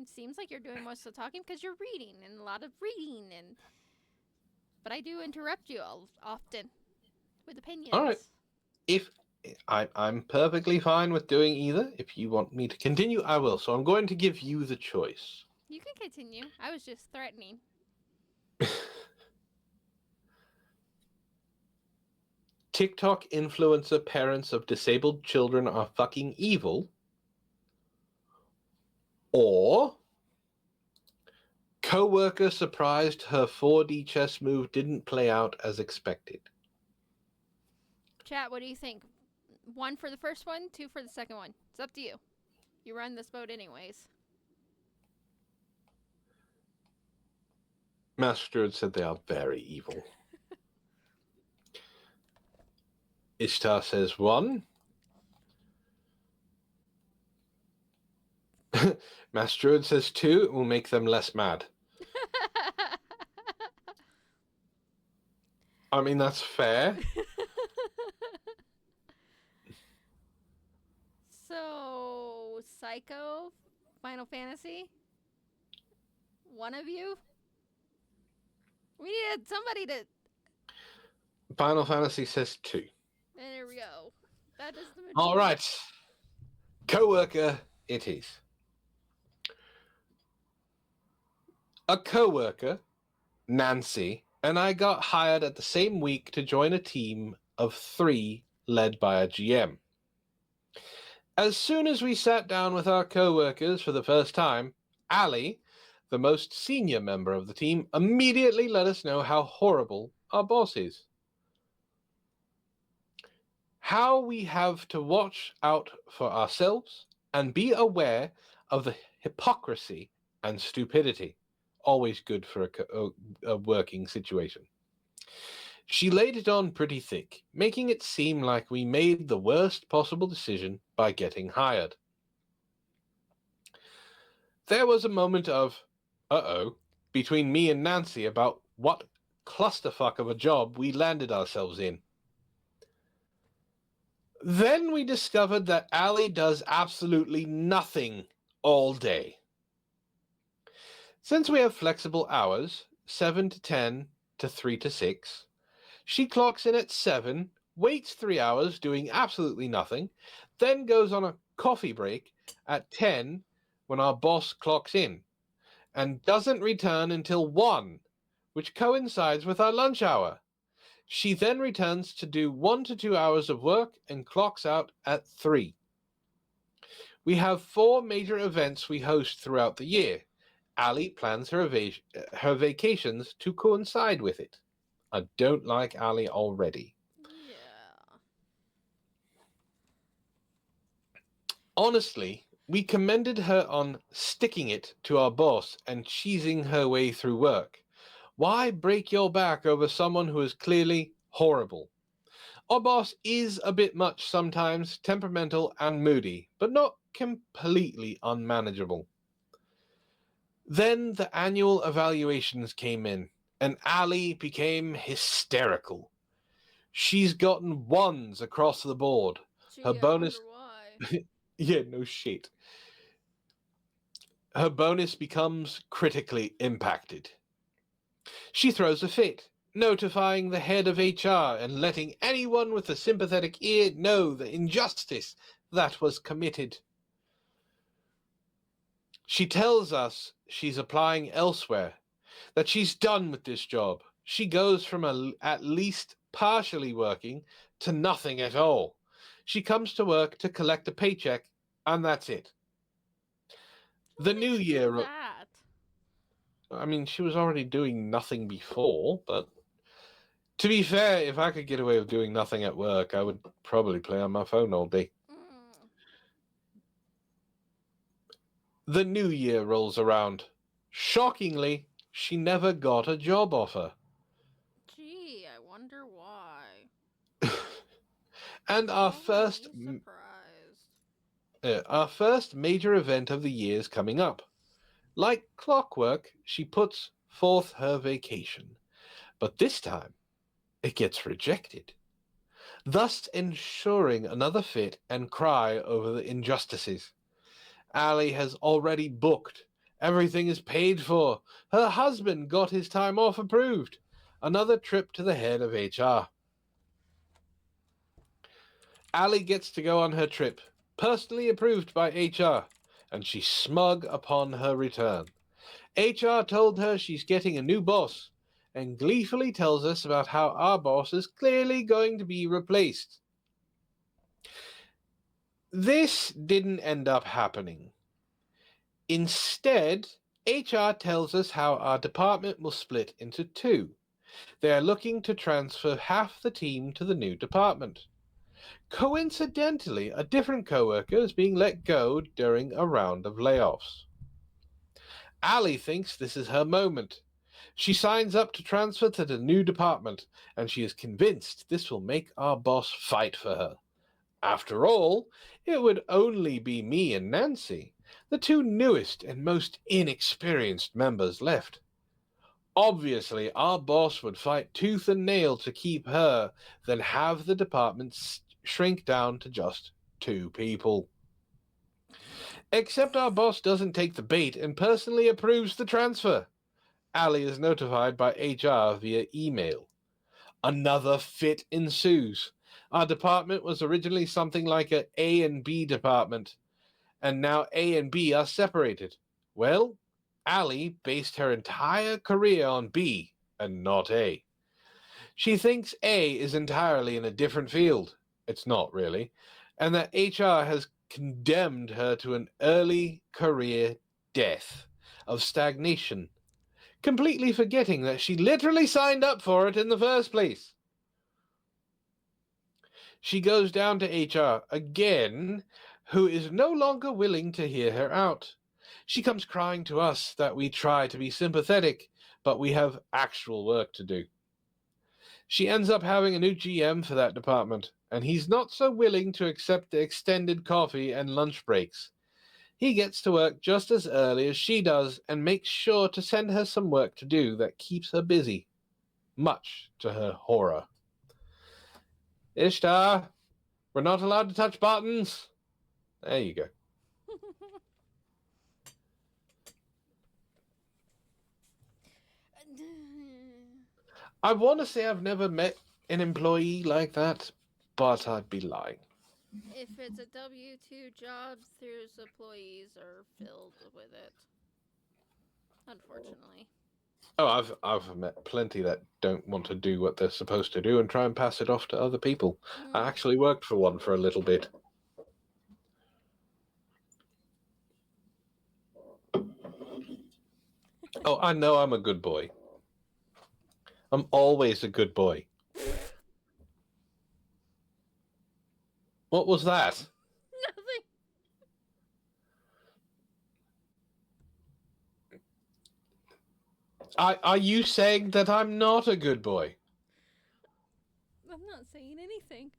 seems like you're doing most of the talking because you're reading and a lot of reading, but I do interrupt you often with opinions. All right. If I'm perfectly fine with doing either. If you want me to continue, I will. So I'm going to give you the choice. You can continue. I was just threatening. TikTok influencer parents of disabled children are fucking evil. Or coworker surprised her 4D chess move didn't play out as expected. Chat, what do you think? 1 for the first one, 2 for the second one. It's up to you. You run this boat anyways. Master Druid said they are very evil. Ishtar says 1. Master Druid says 2. It will make them less mad. I mean, that's fair. So, Psycho, Final Fantasy? One of you? We needed somebody to... Final Fantasy says 2. There we go. That is the majority. All right. Coworker it is. A coworker, Nancy, and I got hired at the same week to join a team of 3 led by a GM. As soon as we sat down with our coworkers for the first time, Ali, the most senior member of the team, immediately let us know how horrible our boss is. How we have to watch out for ourselves and be aware of the hypocrisy and stupidity. Always good for a working situation. She laid it on pretty thick, making it seem like we made the worst possible decision by getting hired. There was a moment of, Uh-oh. Between me and Nancy about what clusterfuck of a job we landed ourselves in. Then we discovered that Allie does absolutely nothing all day. Since we have flexible hours, 7 to 10 to 3 to 6, she clocks in at 7, waits 3 hours doing absolutely nothing, then goes on a coffee break at 10 when our boss clocks in, and doesn't return until 1, which coincides with our lunch hour. She then returns to do 1 to 2 hours of work and clocks out at 3. We have 4 major events we host throughout the year. Allie plans her vacations to coincide with it. I don't like Allie already. Yeah. Honestly, we commended her on sticking it to our boss and cheesing her way through work. Why break your back over someone who is clearly horrible? Our boss is a bit much sometimes, temperamental and moody, but not completely unmanageable. Then the annual evaluations came in, and Allie became hysterical. She's gotten 1s across the board. Her Gee, I bonus... wonder why. Yeah, no shit. Her bonus becomes critically impacted. She throws a fit, notifying the head of HR and letting anyone with a sympathetic ear know the injustice that was committed. She tells us she's applying elsewhere, that she's done with this job. She goes from at least partially working to nothing at all. She comes to work to collect a paycheck, and that's it. The What new makes you do year... that? I mean, she was already doing nothing before, but to be fair, if I could get away with doing nothing at work, I would probably play on my phone all day. Mm. The new year rolls around. Shockingly, she never got a job offer. Gee, I wonder why. And Call me surprised. our first major event of the year is coming up. Like clockwork, she puts forth her vacation. But this time, it gets rejected, thus ensuring another fit and cry over the injustices. Allie has already booked. Everything is paid for. Her husband got his time off approved. Another trip to the head of HR. Allie gets to go on her trip, personally approved by HR, and she's smug upon her return. HR told her she's getting a new boss, and gleefully tells us about how our boss is clearly going to be replaced. This didn't end up happening. Instead, HR tells us how our department will split into 2. They are looking to transfer half the team to the new department. Coincidentally, a different coworker is being let go during a round of layoffs. Allie thinks this is her moment. She signs up to transfer to the new department, and she is convinced this will make our boss fight for her. After all, it would only be me and Nancy, the 2 newest and most inexperienced members left. Obviously, our boss would fight tooth and nail to keep her, then have the department shrink down to just 2 people. Except our boss doesn't take the bait and personally approves the transfer. Allie is notified by HR via email. Another fit ensues. Our department was originally something like an A and B department, and now A and B are separated. Well, Allie based her entire career on B and not A. She thinks A is entirely in a different field. It's not really. And that HR has condemned her to an early career death of stagnation, completely forgetting that she literally signed up for it in the first place. She goes down to HR again, who is no longer willing to hear her out. She comes crying to us that we try to be sympathetic, but we have actual work to do. She ends up having a new GM for that department, and he's not so willing to accept the extended coffee and lunch breaks. He gets to work just as early as she does and makes sure to send her some work to do that keeps her busy, much to her horror. Ishtar, we're not allowed to touch buttons. There you go. I want to say I've never met an employee like that, but I'd be lying. If it's a W-2 job, there's employees are filled with it. Unfortunately. Oh, I've met plenty that don't want to do what they're supposed to do and try and pass it off to other people. I actually worked for one for a little bit. Oh, I know I'm a good boy. I'm always a good boy. What was that? Nothing. Are you saying that I'm not a good boy? I'm not saying anything.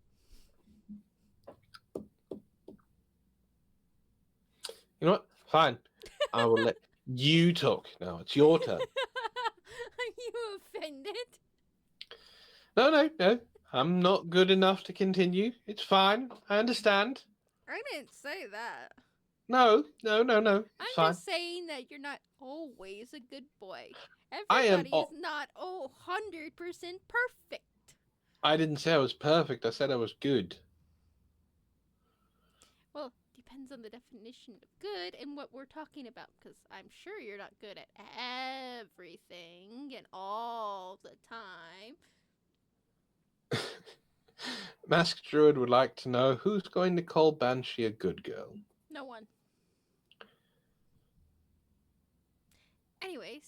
You know what? Fine. I will let you talk. Now it's your turn. Are you offended? No. I'm not good enough to continue. It's fine. I understand. I didn't say that. No. I'm It's fine. just saying that you're not always a good boy. I am Everybody is not 100% perfect. I didn't say I was perfect. I said I was good. Well, depends on the definition of good and what we're talking about, because I'm sure you're not good at everything and all the time. Masked Druid would like to know who's going to call Banshee a good girl. No one. Anyways.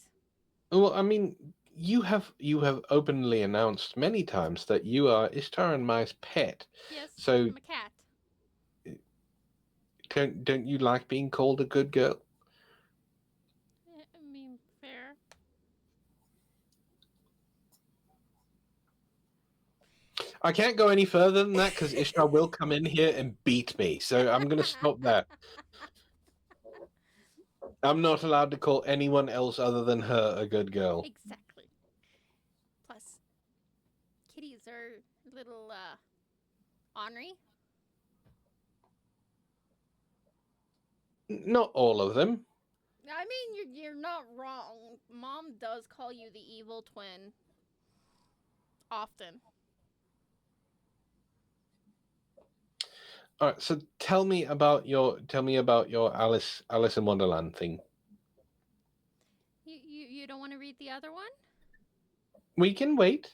Well, I mean, you have openly announced many times that you are Ishtar and Mai's pet. Yes, So I'm a cat. don't you like being called a good girl? I mean, fair. I can't go any further than that because Ishtar will come in here and beat me. So I'm going to stop there. I'm not allowed to call anyone else other than her a good girl. Exactly. Plus, kitties are a little, ornery. Not all of them. I mean, you're not wrong. Mom does call you the evil twin. Often. All right, so tell me about your Alice in Wonderland thing. You don't want to read the other one? We can wait.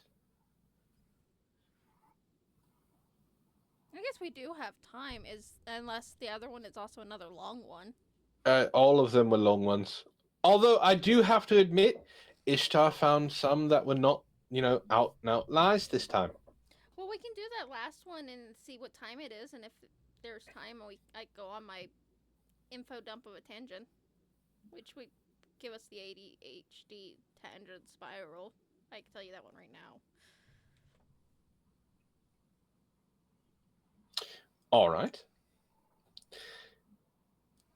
I guess we do have time, unless the other one is also another long one. All of them were long ones. Although I do have to admit, Ishtar found some that were not, out and out lies this time. Well, we can do that last one and see what time it is, and if there's time, I go on my info dump of a tangent, which would give us the ADHD tangent spiral. I can tell you that one right now. All right.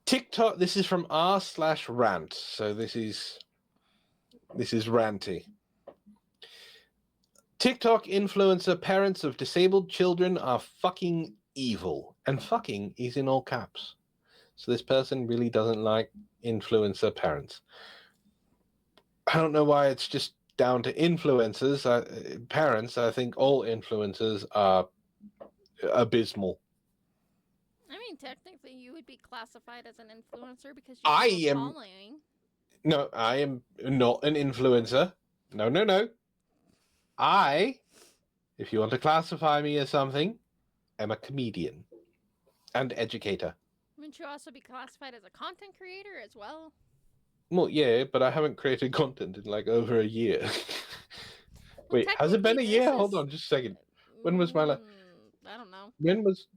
TikTok. This is from r/rant. So this is ranty. TikTok influencer parents of disabled children are fucking evil, and fucking is in all caps. So this person really doesn't like influencer parents. I don't know why it's just down to influencers. Parents, I think all influencers are abysmal. I mean, technically, you would be classified as an influencer because you I have a am- following. No, I am not an influencer. No. If you want to classify me as something, I'm a comedian and educator. Wouldn't you also be classified as a content creator as well? Well, yeah, but I haven't created content in like over a year. Well, Wait, has it been a technically, year? this Hold is- on, just a second. When was my last? I don't know. When was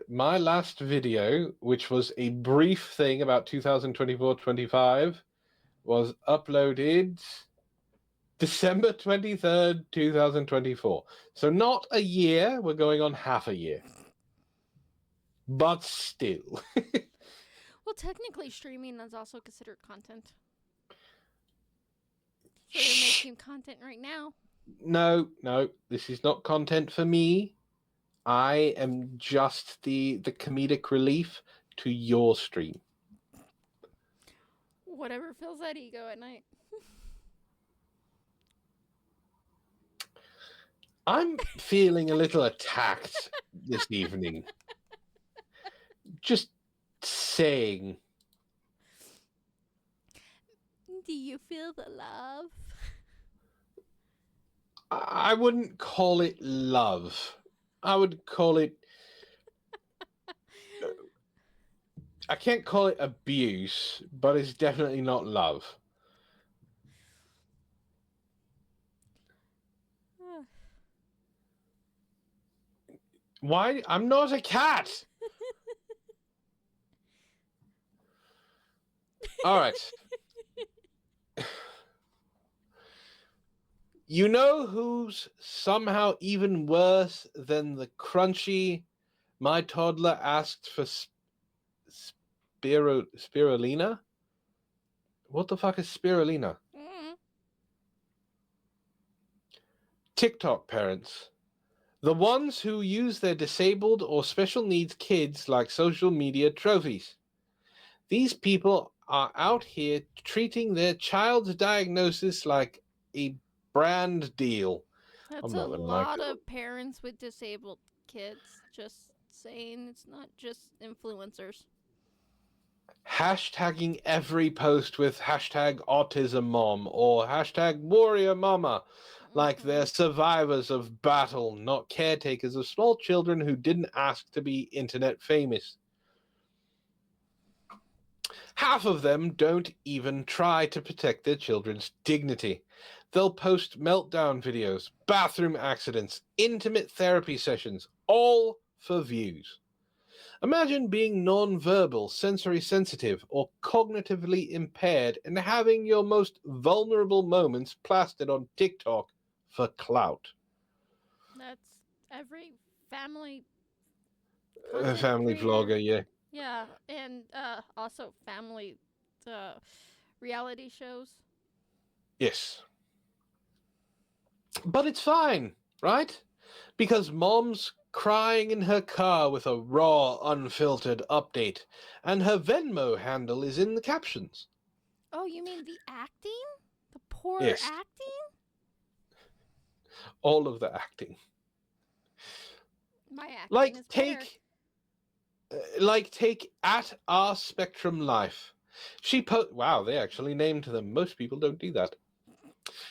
my last video, which was a brief thing about 2024-25, was uploaded December 23rd, 2024. So not a year, we're going on half a year. But still. Well, Well, technically, streaming is also considered content. So you're making content right now. No, this is not content for me. I am just the comedic relief to your stream. Whatever fills that ego at night. I'm feeling a little attacked this evening. Just saying. Do you feel the love? I wouldn't call it love. I would call it. I can't call it abuse, but it's definitely not love. Why? I'm not a cat! All right. You know who's somehow even worse than the crunchy my toddler asked for spirulina? What the fuck is spirulina? TikTok parents. The ones who use their disabled or special needs kids like social media trophies. These people are out here treating their child's diagnosis like a brand deal. That's a lot of parents with disabled kids. Just saying, it's not just influencers. Hashtagging every post with hashtag autism mom or hashtag warrior mama, like they're survivors of battle, not caretakers of small children who didn't ask to be internet famous. Half of them don't even try to protect their children's dignity. They'll post meltdown videos, bathroom accidents, intimate therapy sessions, all for views. Imagine being non-verbal, sensory sensitive, or cognitively impaired and having your most vulnerable moments plastered on TikTok for clout. That's every family Family creator. vlogger, yeah. Yeah, and also family reality shows. Yes. But it's fine, right? Because mom's crying in her car with a raw, unfiltered update, and her Venmo handle is in the captions. Oh, you mean the acting? The poor Yes. acting? All of the acting. My acting Like is better. take at our Spectrum Life. Wow, they actually named them. Most people don't do that.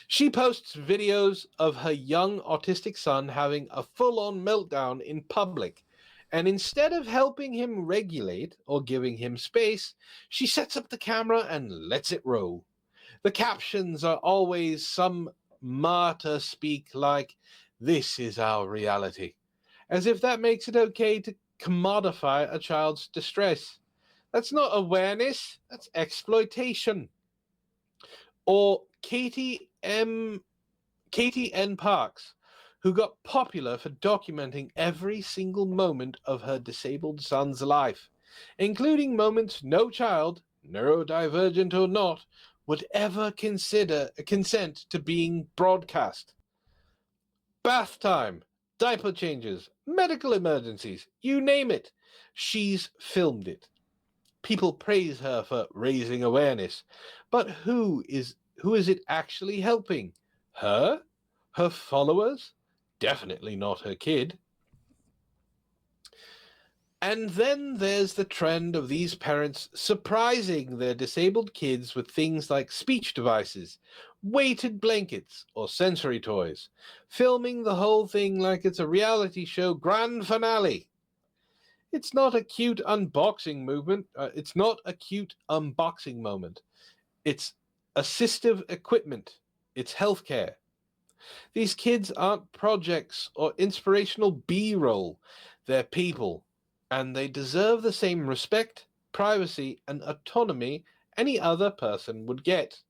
She posts videos of her young autistic son having a full-on meltdown in public. And instead of helping him regulate or giving him space, she sets up the camera and lets it roll. The captions are always some martyr speak like, "This is our reality," as if that makes it okay to commodify a child's distress. That's not awareness, that's exploitation. Or Katie N. Parks, who got popular for documenting every single moment of her disabled son's life, including moments no child, neurodivergent or not, would ever consent to being broadcast. Bath time, diaper changes, medical emergencies, you name it. She's filmed it. People praise her for raising awareness, but who is it actually helping? Her? Her followers? Definitely not her kid. And then there's the trend of these parents surprising their disabled kids with things like speech devices, weighted blankets, or sensory toys, filming the whole thing like it's a reality show grand finale. It's not a cute unboxing movement. It's not a cute unboxing moment. It's assistive equipment. It's healthcare. These kids aren't projects or inspirational B-roll. They're people, and they deserve the same respect, privacy, and autonomy any other person would get.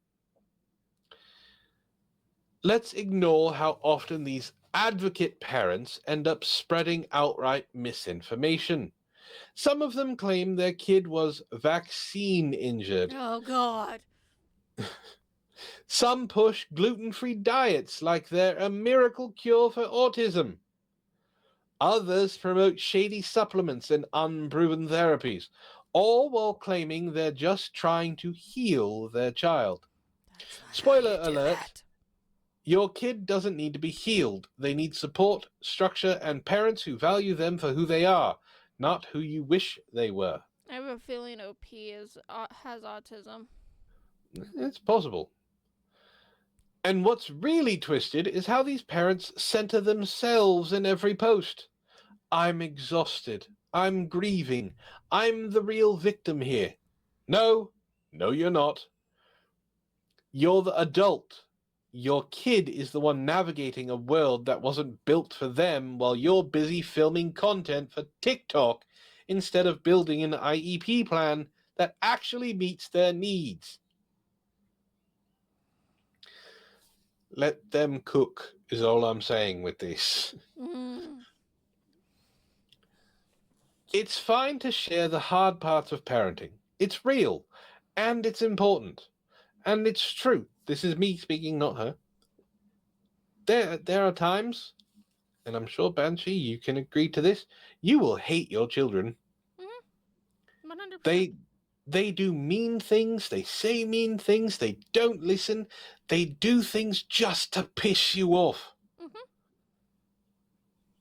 Let's ignore how often these advocate parents end up spreading outright misinformation. Some of them claim their kid was vaccine injured. Oh, God. Some push gluten-free diets like they're a miracle cure for autism. Others promote shady supplements and unproven therapies, all while claiming they're just trying to heal their child. That's not Spoiler how you do alert, that. your kid doesn't need to be healed. They need support, structure, and parents who value them for who they are, not who you wish they were. I have a feeling OP has autism. It's possible. And what's really twisted is how these parents center themselves in every post. I'm exhausted. I'm grieving. I'm the real victim here. No, you're not. You're the adult. Your kid is the one navigating a world that wasn't built for them while you're busy filming content for TikTok instead of building an IEP plan that actually meets their needs. Let them cook is all I'm saying with this. Mm. It's fine to share the hard parts of parenting. It's real, and it's important, and it's true. This is me speaking, not her. There are times, and I'm sure Banshee, you can agree to this. You will hate your children. 100%. They do mean things. They say mean things. They don't listen. They do things just to piss you off. Mhm.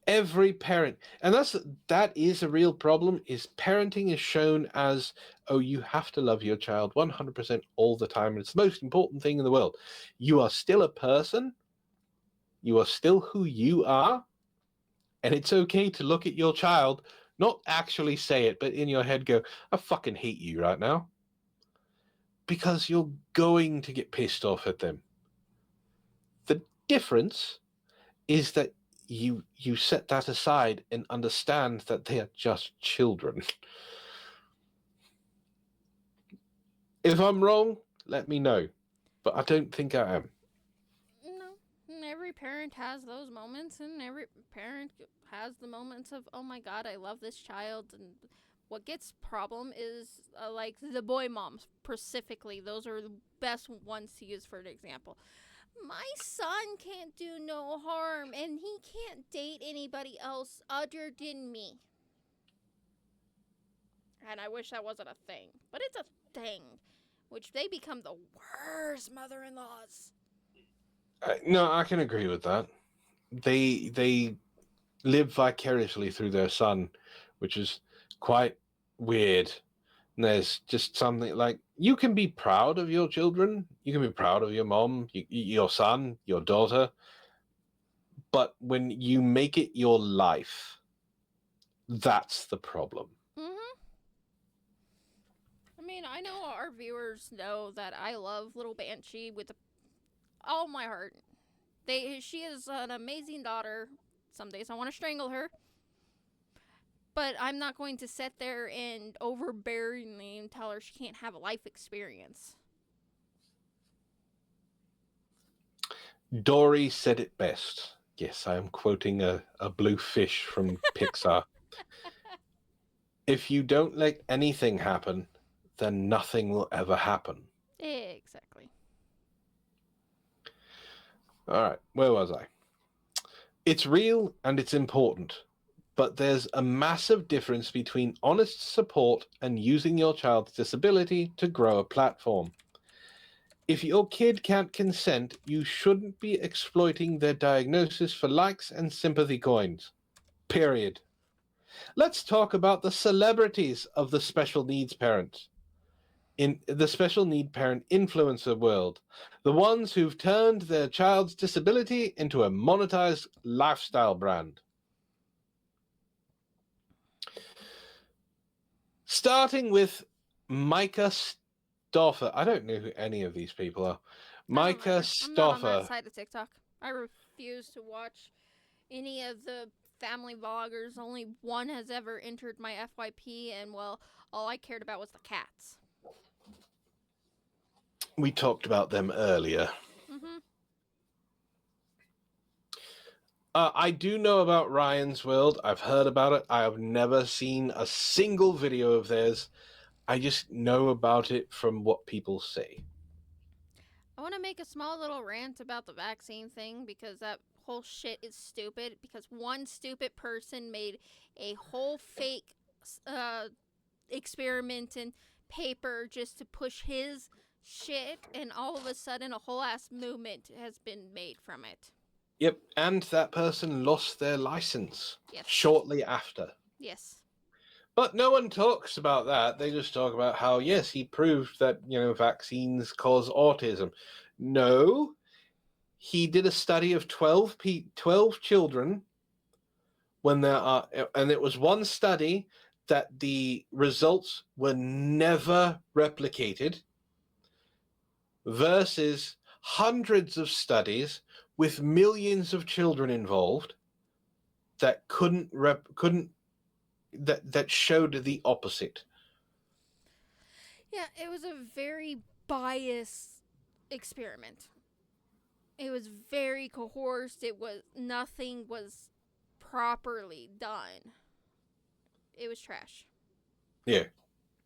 Every parent, and that is a real problem, is parenting is shown as, oh, you have to love your child 100% all the time, and it's the most important thing in the world. You are still a person, you are still who you are, and it's okay to look at your child, not actually say it, but in your head go, I fucking hate you right now, because you're going to get pissed off at them. The difference is that you set that aside and understand that they are just children. If I'm wrong, let me know, but I don't think I am. No. Every parent has those moments, and every parent has the moments of, oh my God, I love this child. And what gets problem is like the boy moms specifically. Those are the best ones to use for an example. My son can't do no harm, and he can't date anybody else other than me. And I wish that wasn't a thing, but it's a thing, which they become the worst mother-in-laws. No, I can agree with that. They live vicariously through their son, which is quite weird. And there's just something like, you can be proud of your children, you can be proud of your mom, your son, your daughter, but when you make it your life, that's the problem. Mm-hmm. I mean, I know our viewers know that I love little Banshee with all my heart. She is an amazing daughter. Some days I want to strangle her. But I'm not going to sit there and overbearingly and tell her she can't have a life experience. Dory said it best. Yes, I am quoting a blue fish from Pixar. If you don't let anything happen, then nothing will ever happen. Exactly. All right, where was I? It's real and it's important, but there's a massive difference between honest support and using your child's disability to grow a platform. If your kid can't consent, you shouldn't be exploiting their diagnosis for likes and sympathy coins. Period. Let's talk about the celebrities of the special needs parents. In the special need parent influencer world, the ones who've turned their child's disability into a monetized lifestyle brand. Starting with Micah Stoffer. I don't know who any of these people are. Micah I'm not on that Stoffer. side of TikTok. I refuse to watch any of the family vloggers. Only one has ever entered my FYP, and well, all I cared about was the cats. We talked about them earlier. Mm-hmm. I do know about Ryan's World. I've heard about it. I have never seen a single video of theirs. I just know about it from what people say. I want to make a small little rant about the vaccine thing because that whole shit is stupid. Because one stupid person made a whole fake uh, experiment and paper just to push his shit, and all of a sudden, a whole ass movement has been made from it. Yep, and that person lost their license Yes. shortly after. Yes. But no one talks about that. They just talk about how, yes, he proved that, vaccines cause autism. No, he did a study of 12 children and it was one study that the results were never replicated versus hundreds of studies with millions of children involved that that showed the opposite. Yeah, it was a very biased experiment. It was very coerced. Nothing was properly done. It was trash. Yeah.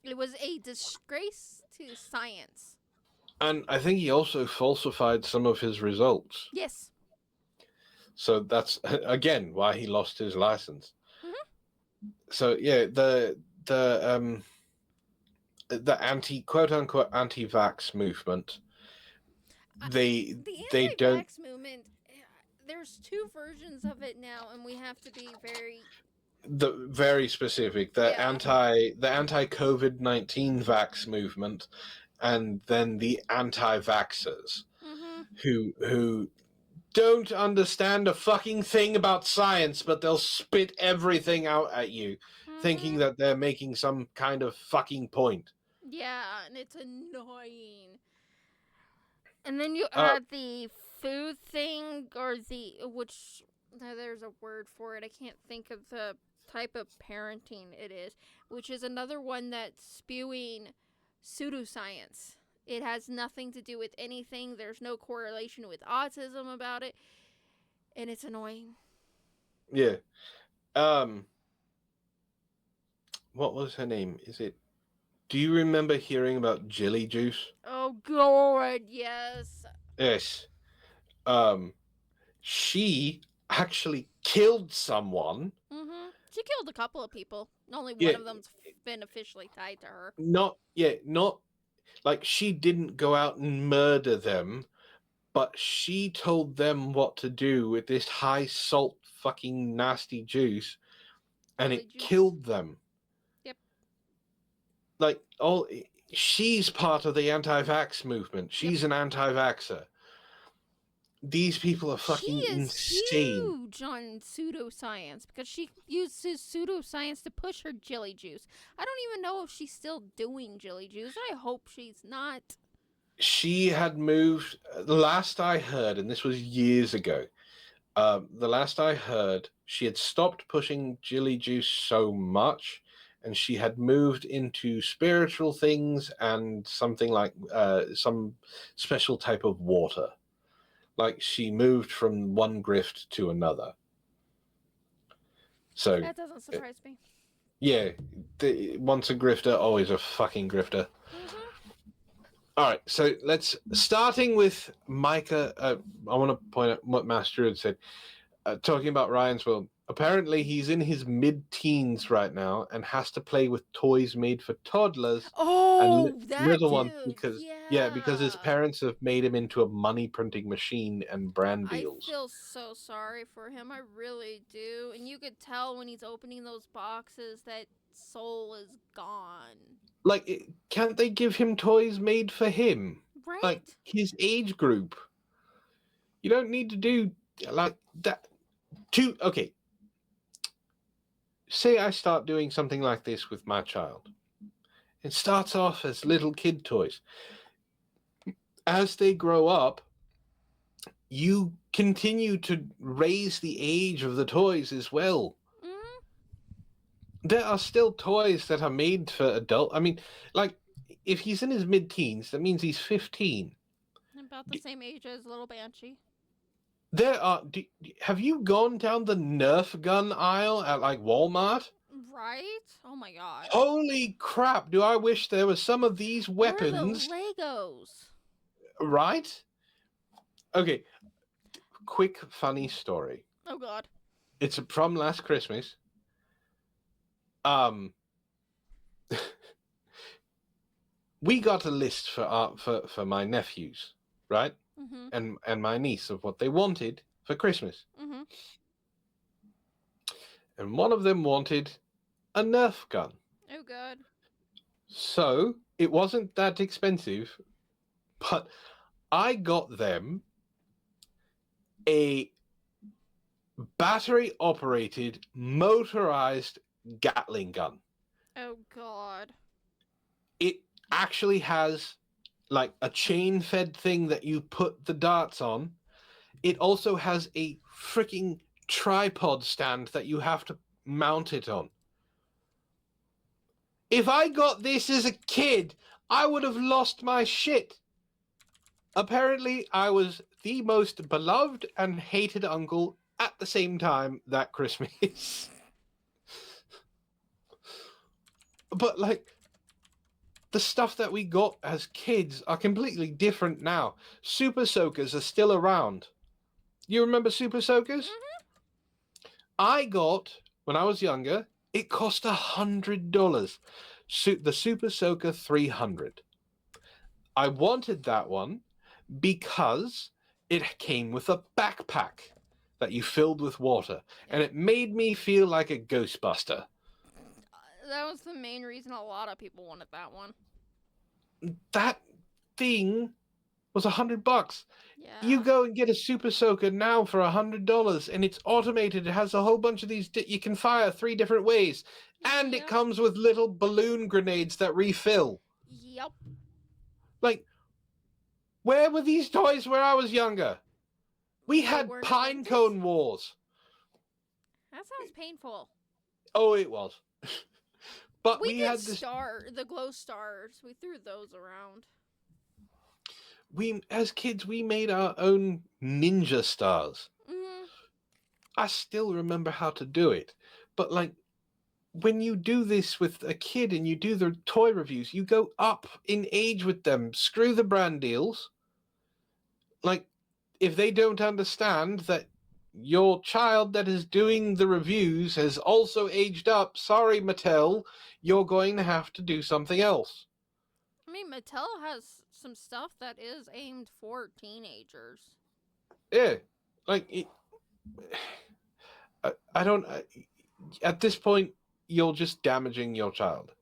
It was a disgrace to science. And I think he also falsified some of his results. Yes. So that's again why he lost his license. Mhm. So yeah, the anti quote unquote anti-vax movement, they The they don't anti-vax movement, there's two versions of it now, and we have to be very specific Yeah. the anti-COVID-19 vax movement, and then the anti-vaxxers who don't understand a fucking thing about science, but they'll spit everything out at you, thinking that they're making some kind of fucking point. Yeah, and it's annoying. And then you add the food thing, or there's a word for it. I can't think of the type of parenting it is, which is another one that's spewing pseudoscience. It has nothing to do with anything. There's no correlation with autism about it, and it's annoying. Yeah. What was her name? Do you remember hearing about Jelly Juice? Oh God, yes. Yes. She actually killed someone. She killed a couple of people. Only Yeah. one of them's been officially tied to her. Not like she didn't go out and murder them, but she told them what to do with this high salt fucking nasty juice, and Jelly it juice. killed them. Yep. Like she's part of the anti-vax movement. She's an anti-vaxxer. These people are fucking She is insane. huge on pseudoscience because she uses pseudoscience to push her jelly juice. I don't even know if she's still doing jelly juice. I hope she's not. She had moved, the last I heard, and this was years ago, the last I heard, she had stopped pushing jelly juice so much, and she had moved into spiritual things and something like some special type of water. Like she moved from one grift to another. So That doesn't surprise me. yeah, once a grifter, always a fucking grifter. All right, so starting with Micah. I want to point out what Master had said. Talking about Ryan's World. Apparently, he's in his mid-teens right now and has to play with toys made for toddlers Oh, and that little dude. ones because his parents have made him into a money printing machine and brand deals. I feel so sorry for him. I really do. And you could tell when he's opening those boxes that soul is gone. Like, can't they give him toys made for him? Right? Like his age group. You don't need to do like that. Okay. Say I start doing something like this with my child. It starts off as little kid toys. As they grow up, you continue to raise the age of the toys as well. There are still toys that are made for adult. I mean, like, if he's in his mid-teens, that means he's 15. About the same age as little Banshee. There are. Have you gone down the Nerf gun aisle at like Walmart? Right? Oh my god. Holy crap! Do I wish there was some of these Or the weapons? Legos. Right? Okay. Quick funny story. Oh god. It's from last Christmas. Um, we got a list for my nephews, right? Mhm. And my niece of what they wanted for Christmas. Mhm. And one of them wanted a Nerf gun. Oh god. So it wasn't that expensive, but I got them a battery operated motorized Gatling gun. Oh god. It actually has like a chain fed thing that you put the darts on. It also has a freaking tripod stand that you have to mount it on. If I got this as a kid, I would have lost my shit. Apparently, I was the most beloved and hated uncle at the same time that Christmas. But, like, the stuff that we got as kids are completely different now. Super Soakers are still around. You remember Super Soakers? I got, when I was younger, it cost $100. The Super Soaker 300. I wanted that one because it came with a backpack that you filled with water, and it made me feel like a Ghostbuster. That was the main reason a lot of people wanted that one. That thing was $100. Yeah. You go and get a Super Soaker now for $100, and it's automated. It has a whole bunch of these. You can fire 3 different ways, and it Yep. comes with little balloon grenades that refill. Yep. Like, where were these toys where I was younger? We They had weren't pine invented? cone wars. That sounds painful. Oh, it was. But We we did had this. the glow stars. We threw those around. We, as kids, we made our own ninja stars. Mhm. I still remember how to do it. But, like, when you do this with a kid and you do the toy reviews, you go up in age with them. Screw the brand deals. Like, if they don't understand that your child that is doing the reviews has also aged up, sorry, Mattel, you're going to have to do something else. I mean, Mattel has some stuff that is aimed for teenagers. Yeah. Like, I don't. At this point, you're just damaging your child.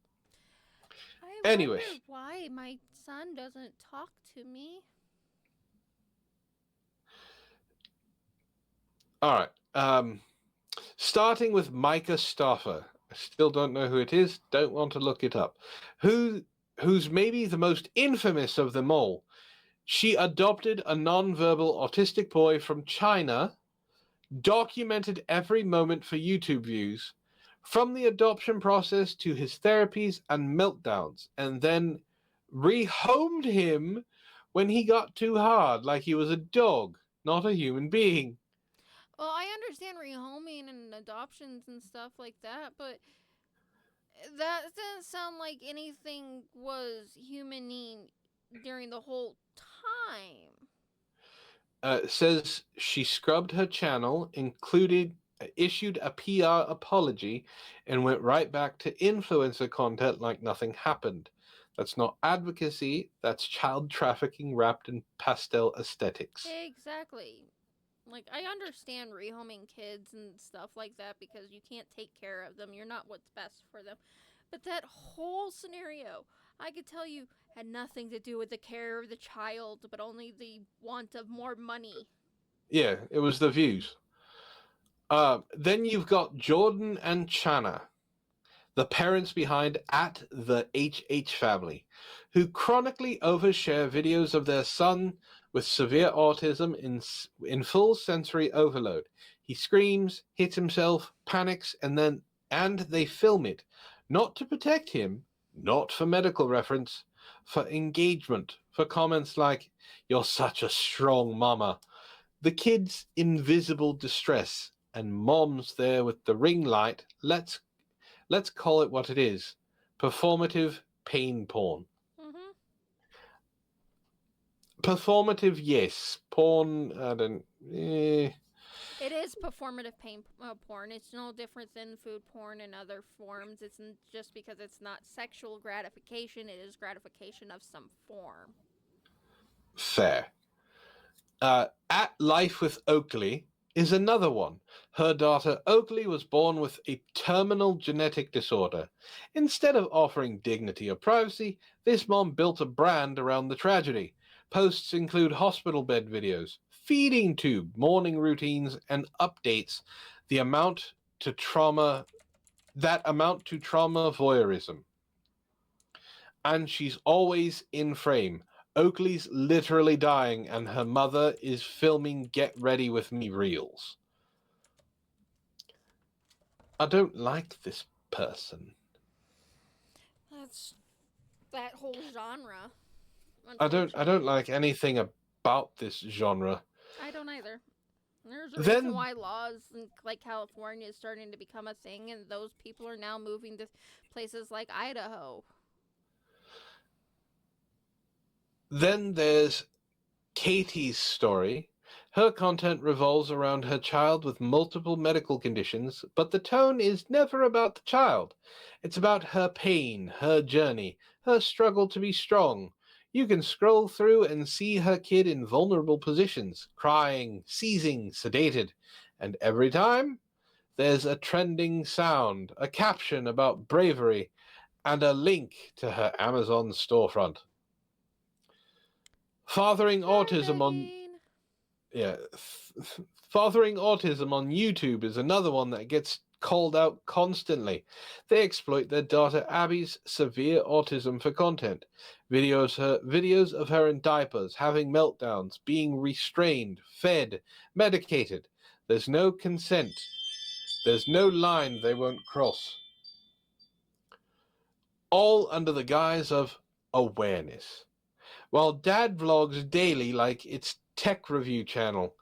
I Anyway. wonder why my son doesn't talk to me. All right. Starting with Micah Stoffer. I still don't know who it is. Don't want to look it up. Who's maybe the most infamous of them all. She adopted a non-verbal autistic boy from China, documented every moment for YouTube views, from the adoption process to his therapies and meltdowns, and then rehomed him when he got too hard, like he was a dog, not a human being. Well, I understand rehoming and adoptions and stuff like that, but that doesn't sound like anything was humaning during the whole time. Says she scrubbed her channel, issued a PR apology, and went right back to influencer content like nothing happened. That's not advocacy, that's child trafficking wrapped in pastel aesthetics. Exactly. Like, I understand rehoming kids and stuff like that because you can't take care of them. You're not what's best for them. But that whole scenario, I could tell you, had nothing to do with the care of the child, but only the want of more money. Yeah, it was the views. Then you've got Jordan and Chana, the parents behind at the HH family, who chronically overshare videos of their son with severe autism in full sensory overload. He screams, hits himself, panics, and they film it, not to protect him, not for medical reference, for engagement, for comments like, "You're such a strong mama." The kid's invisible distress, and mom's there with the ring light. Let's call it what it is: performative pain porn. Mhm. Performative, yes. Porn, I don't. It is performative porn. It's no different than food porn and other forms. It's just because it's not sexual gratification. It is gratification of some form. Fair. At Life with Oakley is another one. Her daughter Oakley was born with a terminal genetic disorder. Instead of offering dignity or privacy, this mom built a brand around the tragedy. Posts include hospital bed videos, feeding tube, morning routines, and updates the amount to trauma that amount to trauma voyeurism. And she's always in frame. Oakley's literally dying, and her mother is filming Get Ready With Me reels. I don't like this person. That's that whole genre. I don't Unfortunately, like anything about this genre. I don't either. There's a reason Then why laws in like California is starting to become a thing, and those people are now moving to places like Idaho. there's Katie's story. Her content revolves around her child with multiple medical conditions, but the tone is never about the child. It's about her pain, her journey, her struggle to be strong. You can scroll through and see her kid in vulnerable positions, crying, seizing, sedated. And every time, there's a trending sound, a caption about bravery, and a link to her Amazon storefront. Fathering autism on Jane. yeah, fathering autism on YouTube is another one that gets called out constantly. They exploit their daughter Abby's severe autism for content. Videos of her in diapers, having meltdowns, being restrained, fed, medicated. There's no consent. There's no line they won't cross. All under the guise of awareness. While dad vlogs daily like it's tech review channel,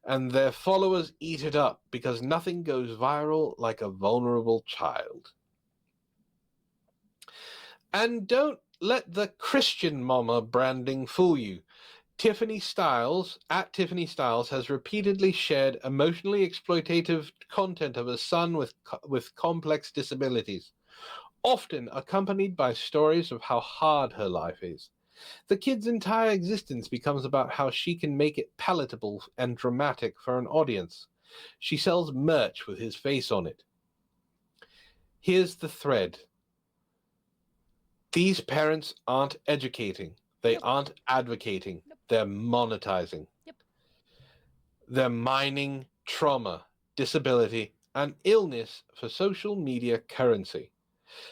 and their followers eat it up because nothing goes viral like a vulnerable child. And don't let the Christian mama branding fool you. Tiffany Styles, at Tiffany Styles, has repeatedly shared emotionally exploitative content of a son with complex disabilities, often accompanied by stories of how hard her life is. The kid's entire existence becomes about how she can make it palatable and dramatic for an audience. She sells merch with his face on it. Here's the thread. These parents aren't educating. They Nope. aren't advocating. Nope. They're monetizing. Yep. They're mining trauma, disability, and illness for social media currency.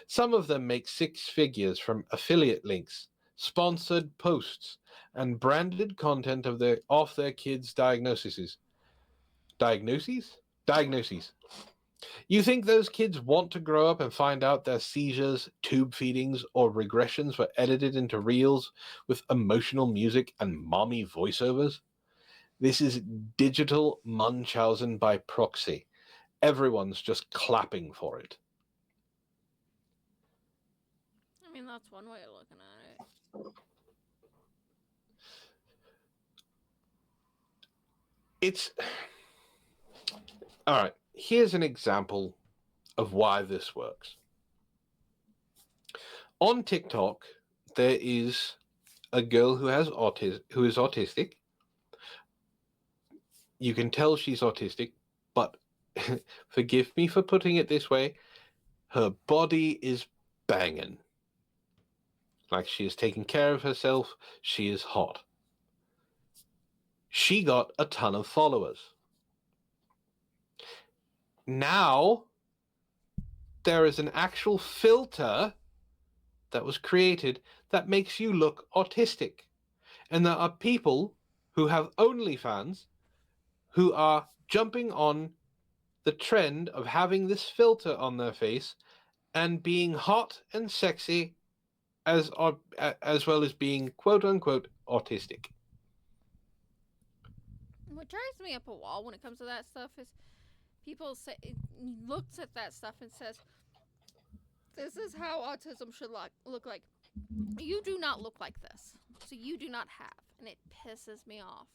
Some of them make six figures from affiliate links, sponsored posts, and branded content of their kids' diagnoses. Diagnoses. You think those kids want to grow up and find out their seizures, tube feedings, or regressions were edited into reels with emotional music and mommy voiceovers? This is digital Munchausen by proxy. Everyone's just clapping for it. I mean, that's one way of looking at it. It's all right. Here's an example of why this works. On TikTok, there is a girl who is autistic. You can tell she's autistic, but forgive me for putting it this way, her body is banging. Like she is taking care of herself, she is hot. She got a ton of followers. Now, there is an actual filter that was created that makes you look autistic. And there are people who have OnlyFans who are jumping on the trend of having this filter on their face and being hot and sexy as well as being quote unquote autistic. What drives me up a wall when it comes to that stuff is people say looks at that stuff and says, "This is how autism should look like." You do not look like this, so you do not have, and it pisses me off.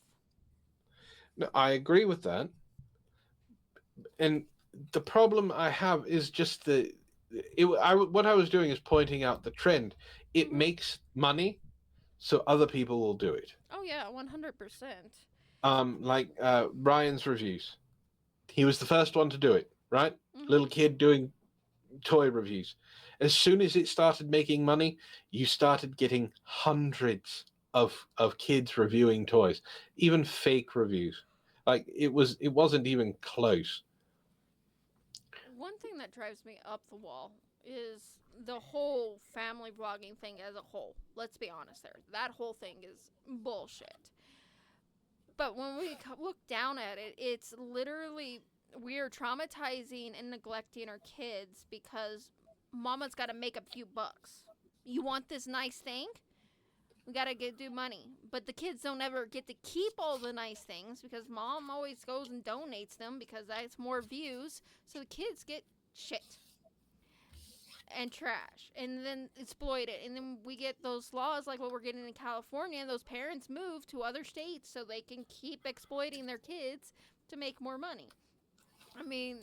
No, I agree with that. And the problem I have is just what I was doing is pointing out the trend. It Mhm. makes money, so other people will do it. Oh yeah, 100%. Like Ryan's reviews. He was the first one to do it, right? Mhm. Little kid doing toy reviews. As soon as it started making money, you started getting hundreds of kids reviewing toys, even fake reviews. Like it wasn't even close. One thing that drives me up the wall is the whole family vlogging thing as a whole. Let's be honest there. That whole thing is bullshit. But when we look down at it, it's literally we are traumatizing and neglecting our kids because mama's got to make a few bucks. You want this nice thing? We gotta do money, but the kids don't ever get to keep all the nice things because mom always goes and donates them because that's more views. So the kids get shit and trash, and then exploit it, and then we get those laws like what we're getting in California. And those parents move to other states so they can keep exploiting their kids to make more money. I mean,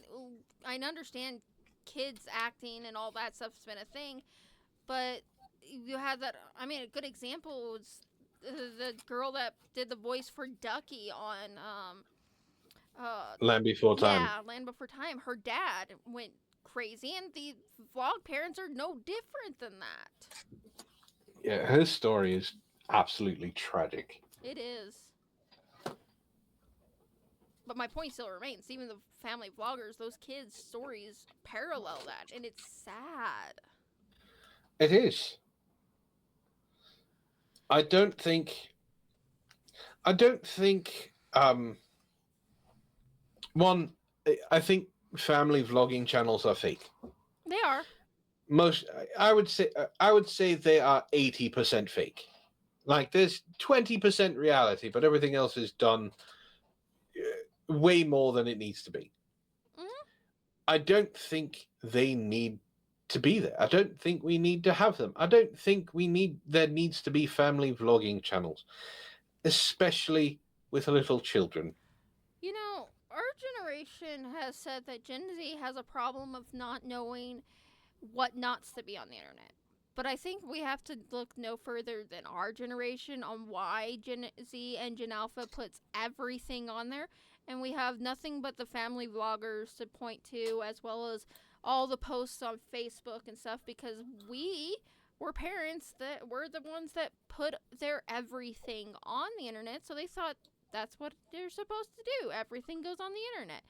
I understand kids acting and all that stuff's been a thing, but you had that. I mean, a good example was the girl that did the voice for Ducky on Land Before Time. yeah, Land Before Time. Her dad went crazy, and the vlog parents are no different than that. Yeah, her story is absolutely tragic. It is. But my point still remains. Even the family vloggers, those kids' stories parallel that, and it's sad. It is. I don't think. I don't think. One, I think family vlogging channels are fake. They are. Most, I would say they are 80% fake. Like there's 20% reality, but everything else is done way more than it needs to be. Mm-hmm. I don't think they need to be there. I don't think we need to have them. I don't think there needs to be family vlogging channels, especially with little children. You know, our generation has said that Gen Z has a problem of not knowing what nots to be on the internet. But I think we have to look no further than our generation on why Gen Z and Gen Alpha puts everything on there. And we have nothing but the family vloggers to point to, as well as all the posts on Facebook and stuff, because we were parents that were the ones that put their everything on the internet. So they thought that's what they're supposed to do. Everything goes on the internet.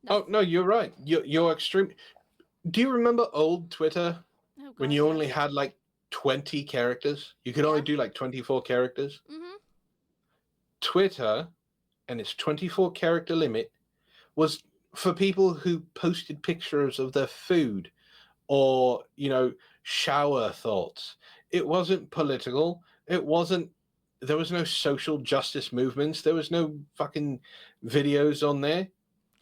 Oh no, you're right. You're extreme. Do you remember old Twitter Oh, when God, you yes. only had like 20 characters? You could only Yeah. do like 24 characters. Mm-hmm. Twitter and its 24 character limit was for people who posted pictures of their food or, shower thoughts. It wasn't political. There was no social justice movements. There was no fucking videos on there.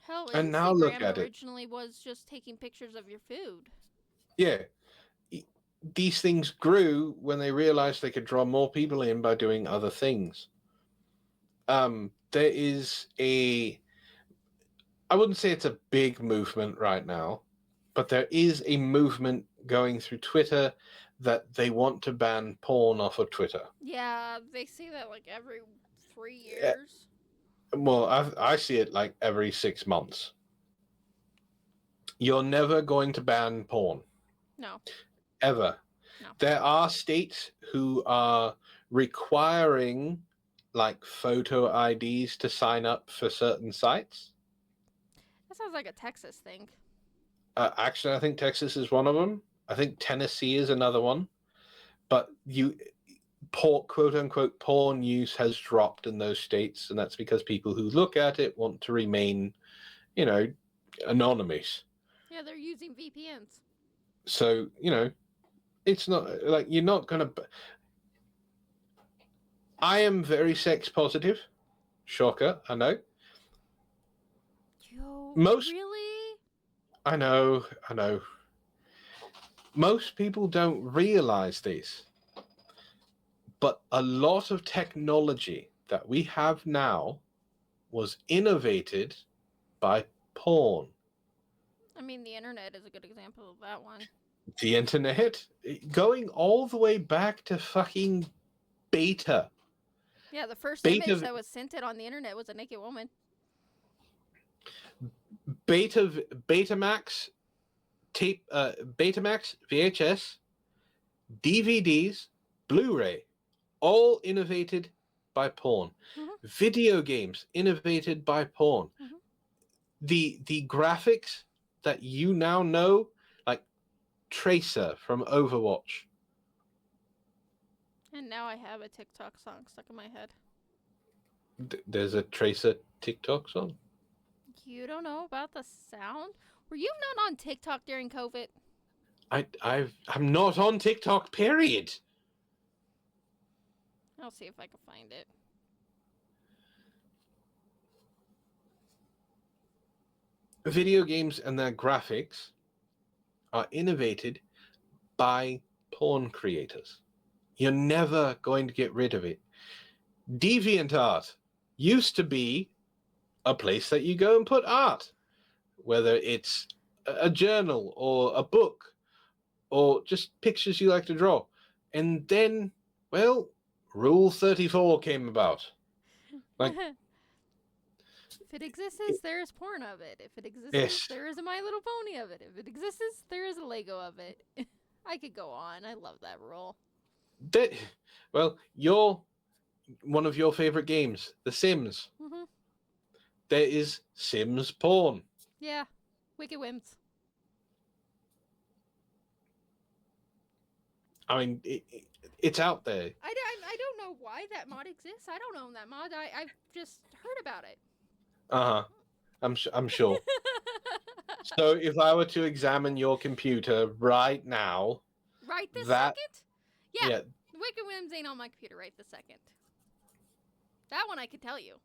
Hell, And now look Instagram at it. originally was just taking pictures of your food. Yeah. These things grew when they realized they could draw more people in by doing other things. There is I wouldn't say it's a big movement right now, but there is a movement going through Twitter that they want to ban porn off of Twitter. Yeah, they say that like every 3 Yeah, years. well, I see it like every 6 months. You're never going to ban porn. No. Ever. No. There are states who are requiring like photo IDs to sign up for certain sites. That sounds like a Texas thing. Actually, I think Texas is one of them. I think Tennessee is another one. But quote unquote porn use has dropped in those states, and that's because people who look at it want to remain, anonymous. Yeah, they're using VPNs. So, it's not like you're not going to. I am very sex positive. Shocker, I know. Most Really? I know. Most people don't realize this, but a lot of technology that we have now was innovated by porn. I mean, the internet is a good example of that one. The internet, going all the way back to fucking beta. Yeah, the first Beta, image that was sent it on the internet was a naked woman. Betamax tape, Betamax, VHS, DVDs, Blu-ray, all innovated by porn. Mhm. Video games innovated by porn. Mhm. The graphics that you now know, like Tracer from Overwatch. And now I have a TikTok song stuck in my head. There's a Tracer TikTok song. You don't know about the sound? Were you not on TikTok during COVID? I'm not on TikTok. Period. I'll see if I can find it. Video games and their graphics are innovated by porn creators. You're never going to get rid of it. DeviantArt used to be a place that you go and put art, whether it's a journal or a book or just pictures you like to draw. And then, well, Rule 34 came about. Like, if it exists, there is porn of it. If it exists, yes. there is a My Little Pony of it. If it exists, there is a Lego of it. I could go on. I love that rule. That, well, one of your favorite games, The Sims. Mm-hmm. There is Sims porn. Yeah. Wicked Whims. I mean, it's out there. I don't know why that mod exists. I don't own that mod. I've just heard about it. I'm sure. So if I were to examine your computer right now, right this second? Yeah. Yeah. Wicked Whims ain't on my computer right this second. That one I could tell you.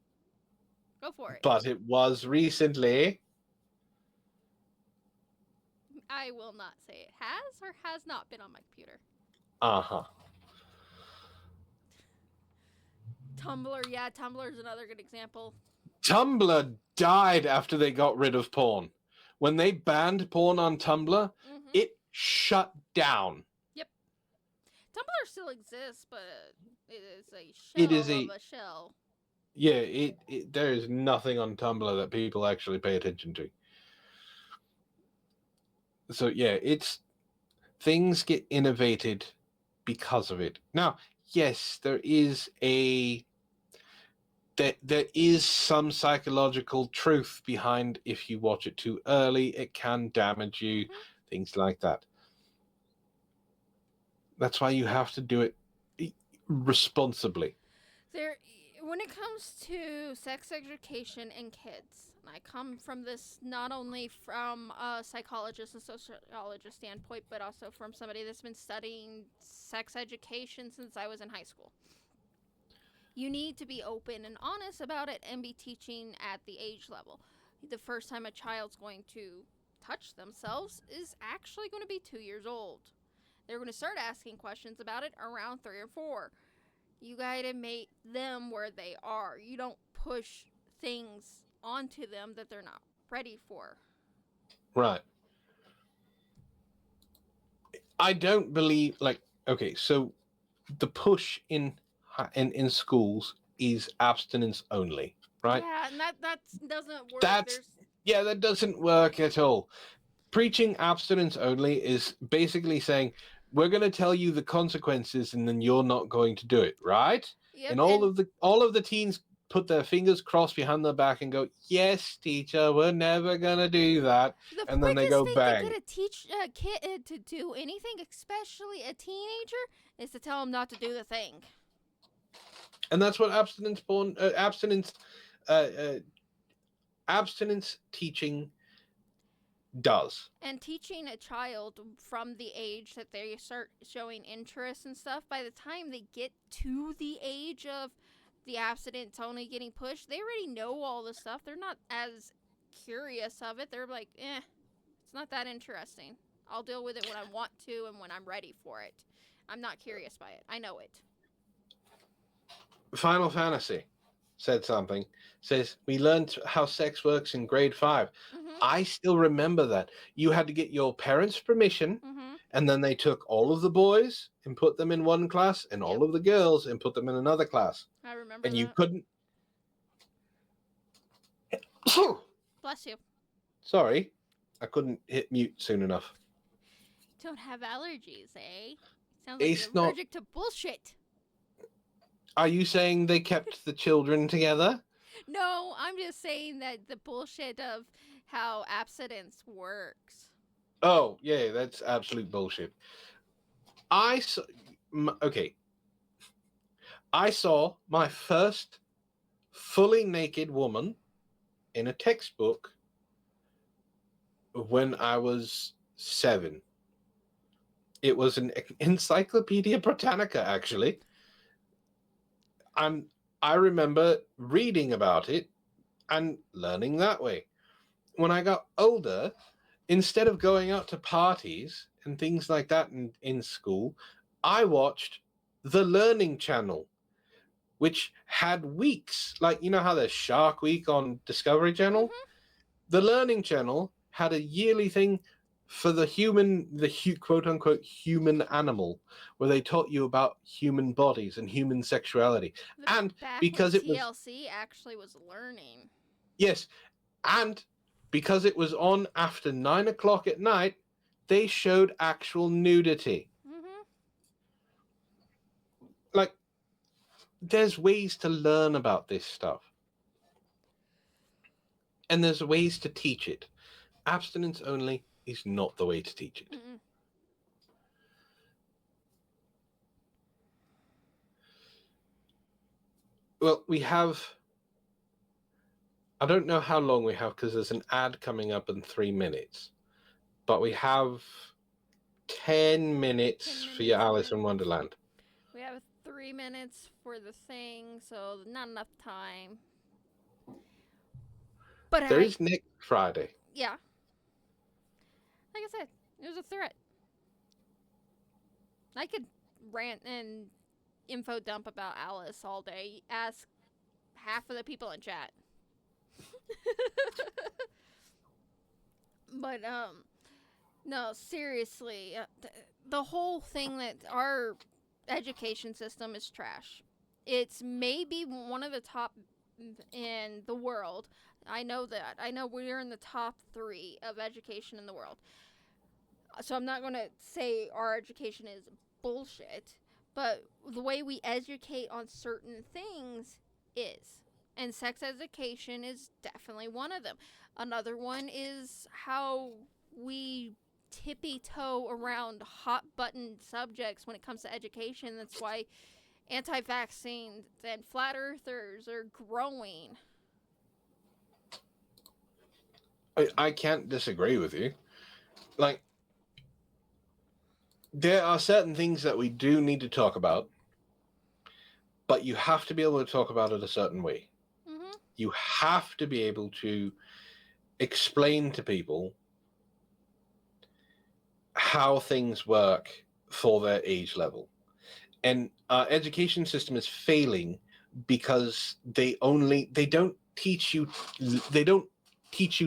Go for it. But it was recently. I will not say it has or has not been on my computer. Tumblr, yeah, Tumblr is another good example. Tumblr died after they got rid of porn. When they banned porn on Tumblr, it shut down. Yep. Tumblr still exists, but it is a shell of a shell. Yeah, there is nothing on Tumblr that people actually pay attention to. So yeah, things get innovated because of it. Now, yes, there is some psychological truth behind if you watch it too early, it can damage you, things like that. That's why you have to do it responsibly. When it comes to sex education and kids, and I come from this not only from a psychologist and sociologist standpoint, but also from somebody that's been studying sex education since I was in high school. You need to be open and honest about it and be teaching at the age level. The first time a child's going to touch themselves is actually going to be 2 years old. They're going to start asking questions about it around 3 or 4. You gotta make them where they are. You don't push things onto them that they're not ready for. Right. I don't believe, okay, so the push in schools is abstinence only, right? Yeah, and that doesn't work. That doesn't work at all. Preaching abstinence only is basically saying, we're going to tell you the consequences and then you're not going to do it, right? Yep, and all of the teens put their fingers crossed behind their back and go, yes, teacher, we're never going to do that. And then they go bang. The quickest thing to teach a kid to do anything, especially a teenager, is to tell them not to do the thing. And that's what abstinence teaching does. And teaching a child from the age that they start showing interest and stuff, by the time they get to the age of the abstinence only getting pushed, they already know all the stuff. They're not as curious of it. They're like, it's not that interesting. I'll deal with it when I want to and when I'm ready for it. I'm not curious by it. I know it. Final Fantasy said something. Says, we learned how sex works in grade 5. Mm-hmm. I still remember that. You had to get your parents' permission, Mm-hmm. and then they took all of the boys and put them in one class, and all of the girls and put them in another class. I remember And that. you couldn't. Bless you. Sorry, I couldn't hit mute soon enough. Don't have allergies, eh? Sounds like It's you're not. allergic to bullshit. Are you saying they kept the children together? No, I'm just saying that the bullshit of how abstinence works. Oh, yeah, that's absolute bullshit. Okay. I saw my first fully naked woman in a textbook when I was 7. It was an Encyclopedia Britannica, actually. I remember reading about it and learning that way. When I got older, instead of going out to parties and things like that in school, I watched the Learning Channel, which had weeks. Like, you know how there's Shark Week on Discovery Channel? Mm-hmm. The Learning Channel had a yearly thing for the quote unquote human animal, where they taught you about human bodies and human sexuality. And back because when it was, TLC actually was learning. yes, and because it was on after 9 o'clock at night, they showed actual nudity. Mm-hmm. Like, there's ways to learn about this stuff. And there's ways to teach it. Abstinence only is not the way to teach it. Mm-mm. Well, we have... I don't know how long we have because there's an ad coming up in 3 minutes. But we have 10 minutes for your Alice in Wonderland. We have 3 minutes for the thing, so not enough time. But There is next Friday. Yeah. Like I said, it was a threat. I could rant and info dump about Alice all day. Ask half of the people in chat. But no, seriously, the whole thing that our education system is trash. It's maybe one of the top in the world. I know that. I know we're in the top 3 of education in the world. So I'm not going to say our education is bullshit, but the way we educate on certain things is. And sex education is definitely one of them. Another one is how we tippy-toe around hot-button subjects when it comes to education. That's why anti-vaccines and flat earthers are growing. I can't disagree with you. Like, there are certain things that we do need to talk about, but you have to be able to talk about it a certain way. Mm-hmm. You have to be able to explain to people how things work for their age level. And our education system is failing because they don't teach you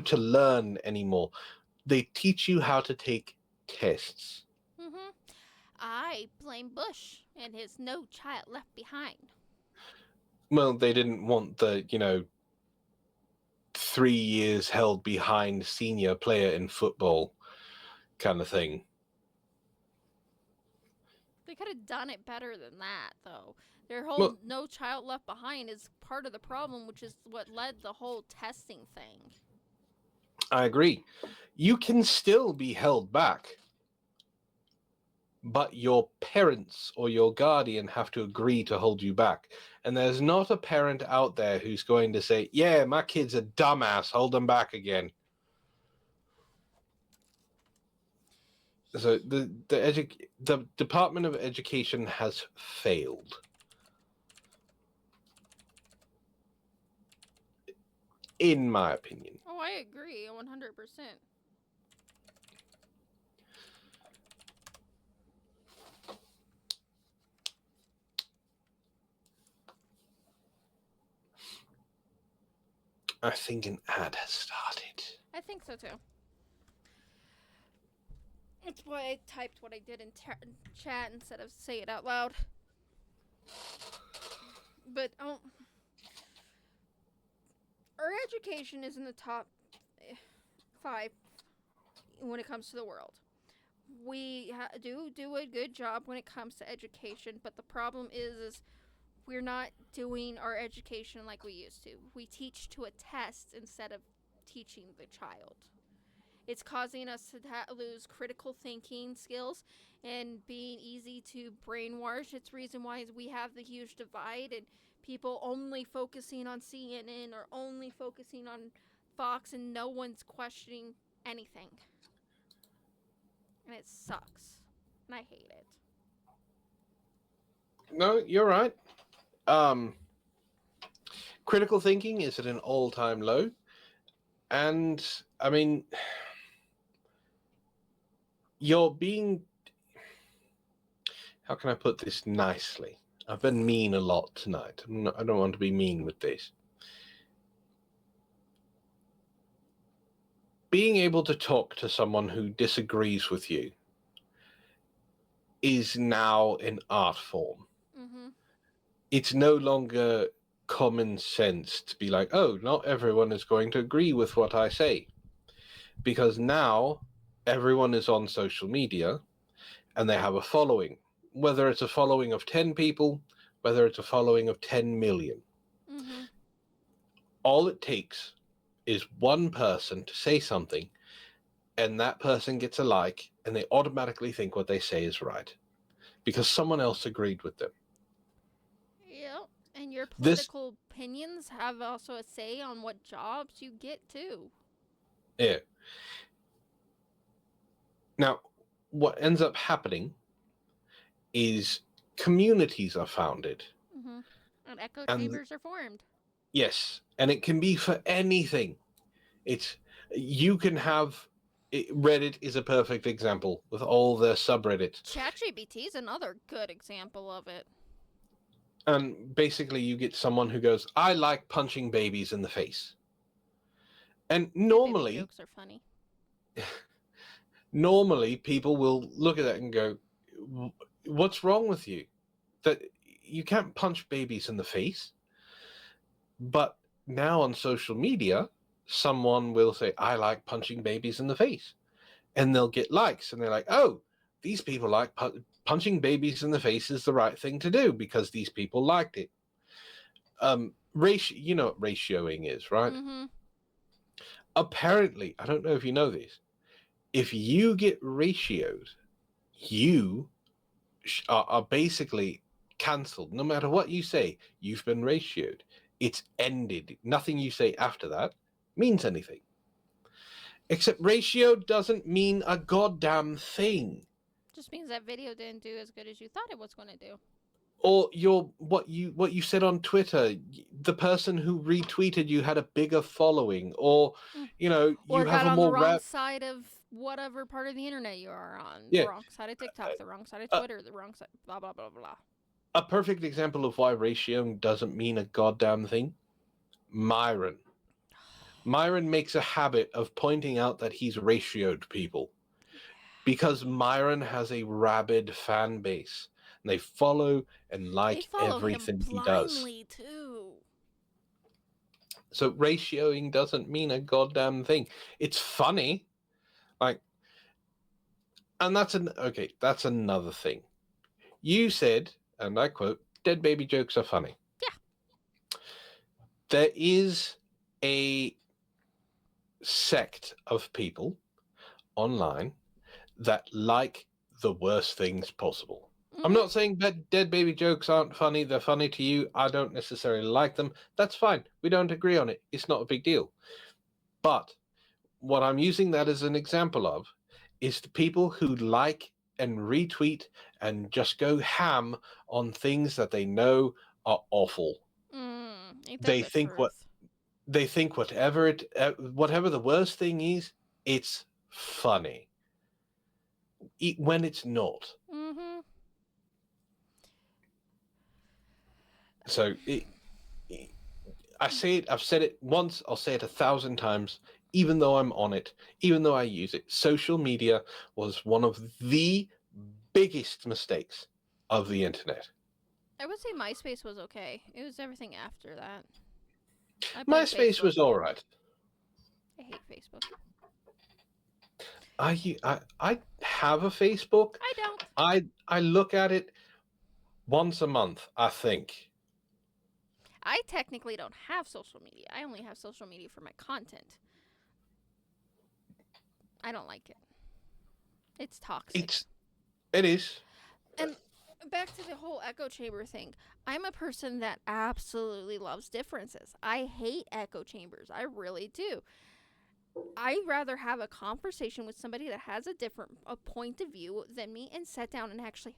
to learn anymore. They teach you how to take tests. Mm-hmm. I blame Bush and his No Child Left Behind. Well, they didn't want the, 3 years held behind senior player in football kind of thing. They could have done it better than that, though. Their whole No Child Left Behind is part of the problem, which is what led the whole testing thing. I agree. You can still be held back, but your parents or your guardian have to agree to hold you back. And there's not a parent out there who's going to say, yeah, my kid's a dumbass, hold them back again. So the Department of Education has failed. In my opinion. Oh, I I agree 100%. I think an ad has started. I think so too. That's why I typed what I did in chat instead of say it out loud. But our education is in the top 5 when it comes to the world. We do a good job when it comes to education, but the problem is we're not doing our education like we used to. We teach to a test instead of teaching the child. It's causing us to lose critical thinking skills and being easy to brainwash. It's the reason why we have the huge divide and people only focusing on CNN or only focusing on Fox and no one's questioning anything. And it sucks. And I hate it. No, you're right. Critical thinking is at an all-time low. And, I mean, you're being... How can I put this nicely? I've been mean a lot tonight. I don't want to be mean with this. Being able to talk to someone who disagrees with you is now an art form. Mm-hmm. It's no longer common sense to be like, oh, not everyone is going to agree with what I say. Because now everyone is on social media and they have a following. Whether it's a following of 10 people, whether it's a following of 10 million. Mm-hmm. All it takes is one person to say something and that person gets a like and they automatically think what they say is right because someone else agreed with them. Yep. And your political opinions have also a say on what jobs you get too. Yeah. Now, what ends up happening is communities are founded. Mm-hmm. And echo chambers are formed. Yes, and it can be for anything. You can have Reddit is a perfect example with all the subreddits. ChatGPT is another good example of it. And basically, you get someone who goes, "I like punching babies in the face," and normally, baby jokes are funny. Normally, people will look at that and go, "What's wrong with you? That you can't punch babies in the face." But now on social media, someone will say, "I like punching babies in the face," and they'll get likes, and they're like, "Oh, these people like punching babies in the face is the right thing to do because these people liked it." You know what ratioing is, right? Mm-hmm. Apparently, I don't know if you know this. If you get ratioed, you are basically cancelled. No matter what you say, you've been ratioed. It's ended. Nothing you say after that means anything. Except ratio doesn't mean a goddamn thing. Just means that video didn't do as good as you thought it was going to do. Or what you said on Twitter, the person who retweeted you had a bigger following, or you know, or you got have a on more the wrong side of whatever part of the internet you are on. Yeah. The wrong side of TikTok, the wrong side of Twitter, the wrong side, blah blah blah blah. A perfect example of why ratioing doesn't mean a goddamn thing. Myron makes a habit of pointing out that he's ratioed people because Myron has a rabid fan base. And they follow and like everything he does. Blindly too. So ratioing doesn't mean a goddamn thing. It's funny, like, and that's another thing. You said, and I quote, "Dead baby jokes are funny." Yeah. There is a sect of people online that like the worst things possible. I'm not saying that dead baby jokes aren't funny. They're funny to you. I don't necessarily like them. That's fine. We don't agree on it. It's not a big deal. But what I'm using that as an example of is the people who like and retweet and just go ham on things that they know are awful. Ain't that They the think truth? they think whatever the worst thing is, it's funny. When it's not. Mm-hmm. So I've said it once, I'll say it 1,000 times, even though I'm on it, even though I use it. Social media was one of the biggest mistakes of the internet. I would say MySpace was okay. It was everything after that. I blame MySpace Facebook. was all right. I hate Facebook. I have a Facebook. I don't. I look at it once a month, I think. I technically don't have social media. I only have social media for my content. I don't like it. It's toxic. It is. And back to the whole echo chamber thing. I'm a person that absolutely loves differences. I hate echo chambers. I really do. I'd rather have a conversation with somebody that has a point of view than me and sit down and actually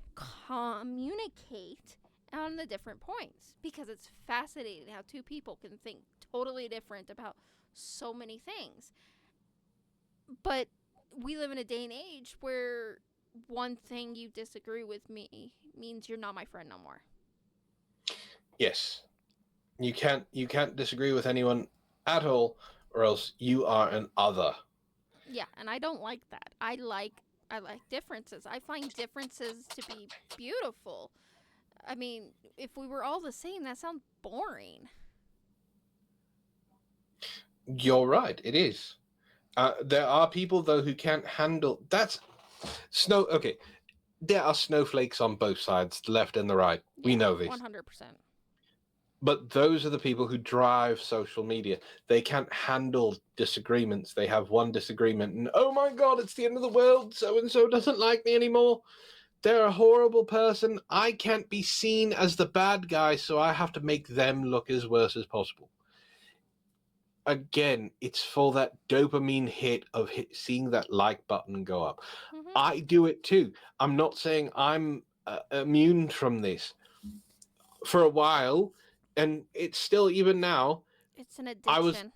communicate on the different points, because it's fascinating how two people can think totally different about so many things. But we live in a day and age where one thing you disagree with me means you're not my friend no more. Yes. You can't disagree with anyone at all, or else you are an other. Yeah, and I don't like that. I like differences. I find differences to be beautiful. I mean, if we were all the same, that sounds boring. You're right. It is. There are people though who can't handle that's snow. Okay, there are snowflakes on both sides, the left and the right. We know this. 100%. But those are the people who drive social media. They can't handle disagreements. They have one disagreement and, oh my God, it's the end of the world. So and so doesn't like me anymore. They're a horrible person. I can't be seen as the bad guy, so I have to make them look as worse as possible. Again, it's for that dopamine hit of seeing that like button go up. Mm-hmm. I do it too. I'm not saying I'm immune from this. For a while, and it's still even now. It's an addiction.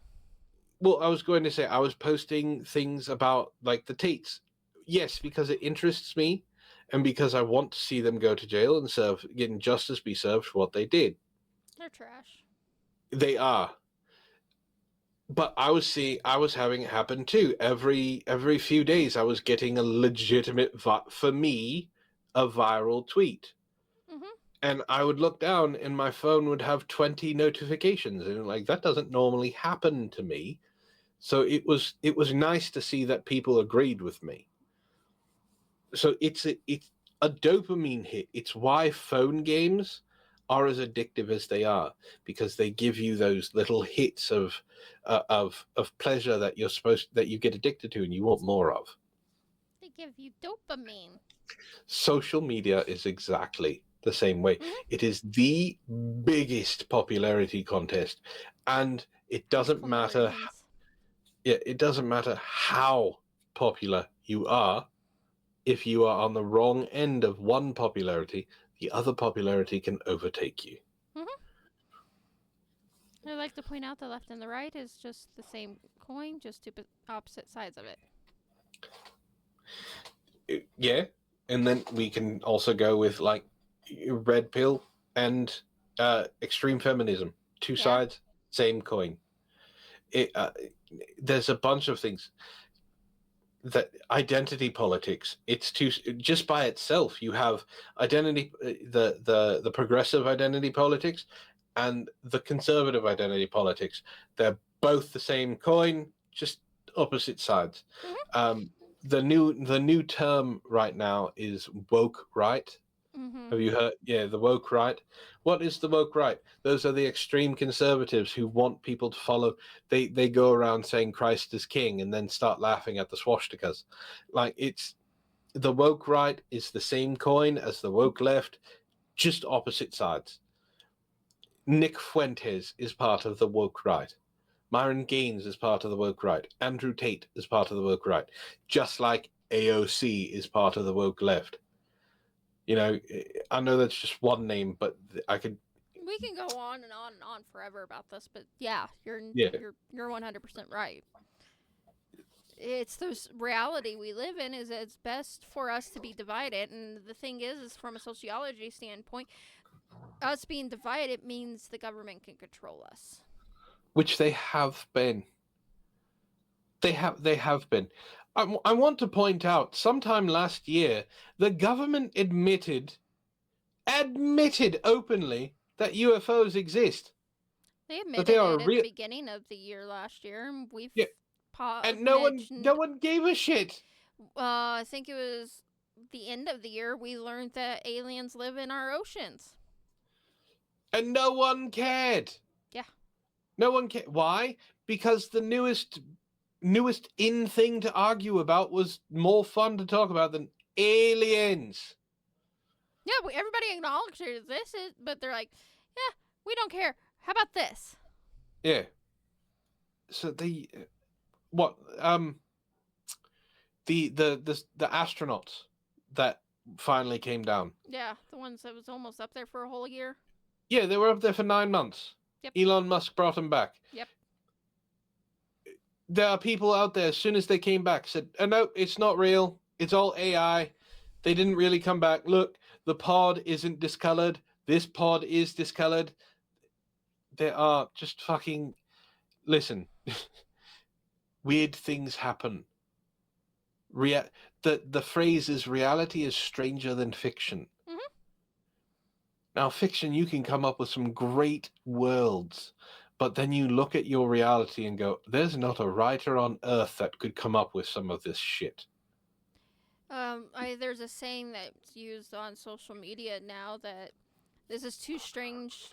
I was going to say I was posting things about like the Tates. Yes, because it interests me, and because I want to see them go to jail and getting justice be served for what they did. They're trash. They are. But I was having it happen too. Every few days, I was getting a legitimate, for me, a viral tweet. Mm-hmm. And I would look down and my phone would have 20 notifications, and like that doesn't normally happen to me. So it was nice to see that people agreed with me. So it's a dopamine hit. It's why phone games are as addictive as they are, because they give you those little hits of pleasure that you get addicted to and you want more of. They give you dopamine. Social media is exactly the same way. Mm-hmm. It is the biggest popularity contest, and it doesn't matter. Yeah, it doesn't matter how popular you are. If you are on the wrong end of one popularity, the other popularity can overtake you. Mm-hmm. I like to point out the left and the right is just the same coin, just two opposite sides of it. Yeah, and then we can also go with like red pill and extreme feminism. Two sides, same coin. There's a bunch of things. That identity politics, it's too, just by itself you have identity, the progressive identity politics and the conservative identity politics. They're both the same coin, just opposite sides. Mm-hmm. The new term right now is woke right. Mm-hmm. Have you heard? Yeah, the woke right. What is the woke right? Those are the extreme conservatives who want people to follow. They go around saying Christ is king and then start laughing at the swastikas. Like, it's the woke right is the same coin as the woke left, just opposite sides. Nick Fuentes is part of the woke right. Myron Gaines is part of the woke right. Andrew Tate is part of the woke right. Just like AOC is part of the woke left. You know, I know that's just one name, but I could We can go on and on and on forever about this, but yeah, you're 100% right. It's this reality we live in. Is it's best for us to be divided, and the thing is from a sociology standpoint, us being divided means the government can control us. Which they have been. They have been. I want to point out, sometime last year, the government admitted openly that UFOs exist. They That admitted they are it at real. the beginning of the year last year, and we've Yeah, and no mentioned. one gave a shit. I think it was the end of the year we learned that aliens live in our oceans. And no one cared. Yeah. No one cared. Why? Because the newest in thing to argue about was more fun to talk about than aliens. Yeah, everybody acknowledges this, but they're like, yeah, we don't care. How about this? Yeah. So the astronauts that finally came down. Yeah, the ones that was almost up there for a whole year. Yeah, they were up there for 9 months. Yep. Elon Musk brought them back. Yep. There are people out there, as soon as they came back, said, oh, no, it's not real. It's all AI. They didn't really come back. Look, the pod isn't discolored. This pod is discolored. There are just fucking... Listen. Weird things happen. The phrase is reality is stranger than fiction. Mm-hmm. Now, fiction, you can come up with some great worlds, but then you look at your reality and go, there's not a writer on earth that could come up with some of this shit. There's a saying that's used on social media now that this is too strange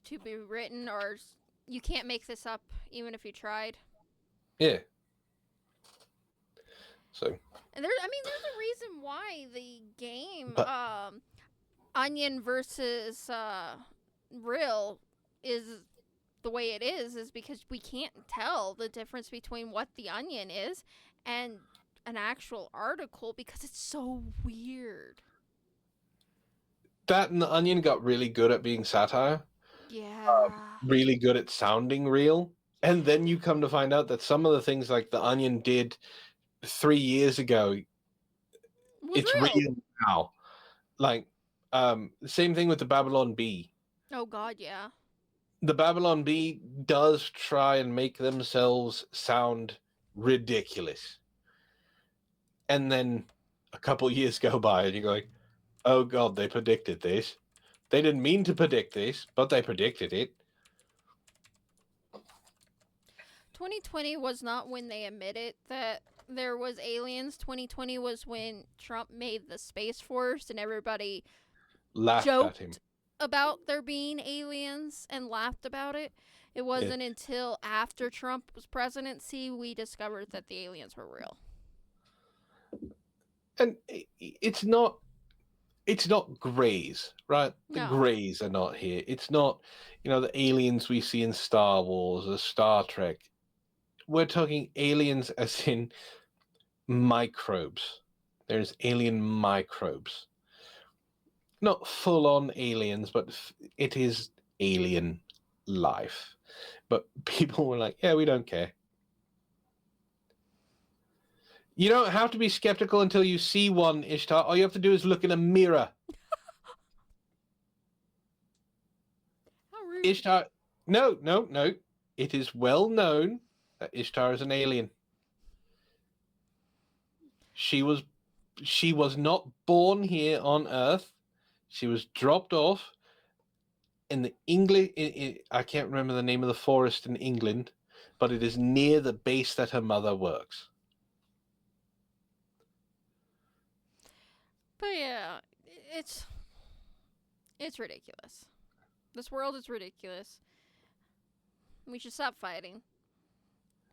to be written, or you can't make this up even if you tried. Yeah. So. And there's a reason why the game Onion versus Real is the way it is because we can't tell the difference between what the Onion is and an actual article because it's so weird. That and the Onion got really good at being satire. Yeah. Really good at sounding real. And then you come to find out that some of the things like the Onion did 3 years ago, it's real now. Like, same thing with the Babylon Bee. Oh, God, yeah. The Babylon Bee does try and make themselves sound ridiculous. And then a couple years go by and you're like, oh, God, they predicted this. They didn't mean to predict this, but they predicted it. 2020 was not when they admitted that there was aliens. 2020 was when Trump made the Space Force and everybody Laughed joked at him about there being aliens and laughed about it. It wasn't until after Trump's presidency we discovered that the aliens were real. And it's not Greys, right? The Greys are not here. It's not, the aliens we see in Star Wars or Star Trek. We're talking aliens as in microbes. There's alien microbes. Not full-on aliens, but it is alien life. But people were like, yeah, we don't care. You don't have to be skeptical until you see one, Ishtar. All you have to do is look in a mirror. How rude. Ishtar, no. It is well known that Ishtar is an alien. She was not born here on Earth. She was dropped off in the English. I can't remember the name of the forest in England, but it is near the base that her mother works. But yeah, it's ridiculous. This world is ridiculous. We should stop fighting.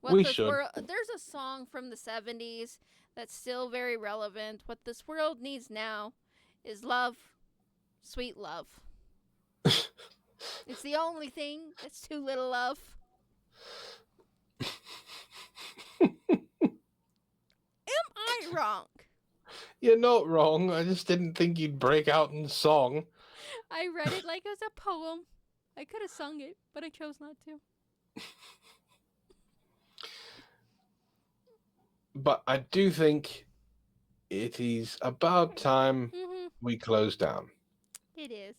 We should. There's a song from the 70s that's still very relevant. What this world needs now is love, sweet love. It's the only thing that's too little of. Am I wrong? You're not wrong. I just didn't think you'd break out in song. I read it like it was a poem. I could have sung it, but I chose not to. But I do think it is about time we close down. It is.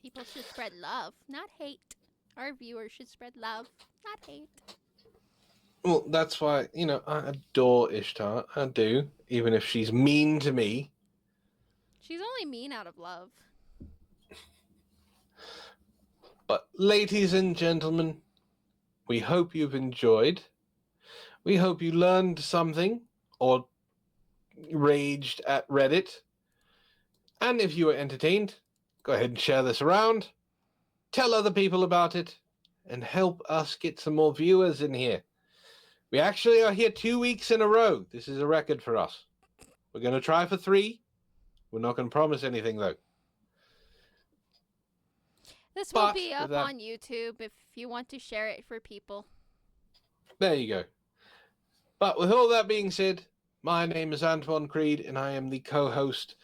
People should spread love, not hate. Our viewers should spread love, not hate. Well, that's why, I adore Ishtar. I do, even if she's mean to me. She's only mean out of love. But, ladies and gentlemen, we hope you've enjoyed. We hope you learned something or raged at Reddit. And if you were entertained, go ahead and share this around. Tell other people about it and help us get some more viewers in here. We actually are here 2 weeks in a row. This is a record for us. We're going to try for 3. We're not going to promise anything, though. This will But be up with that- on YouTube if you want to share it for people. There you go. But with all that being said, my name is Antwon Creed, and I am the co-host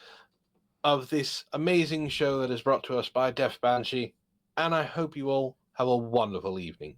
of this amazing show that is brought to us by Deaf Banshee. And I hope you all have a wonderful evening.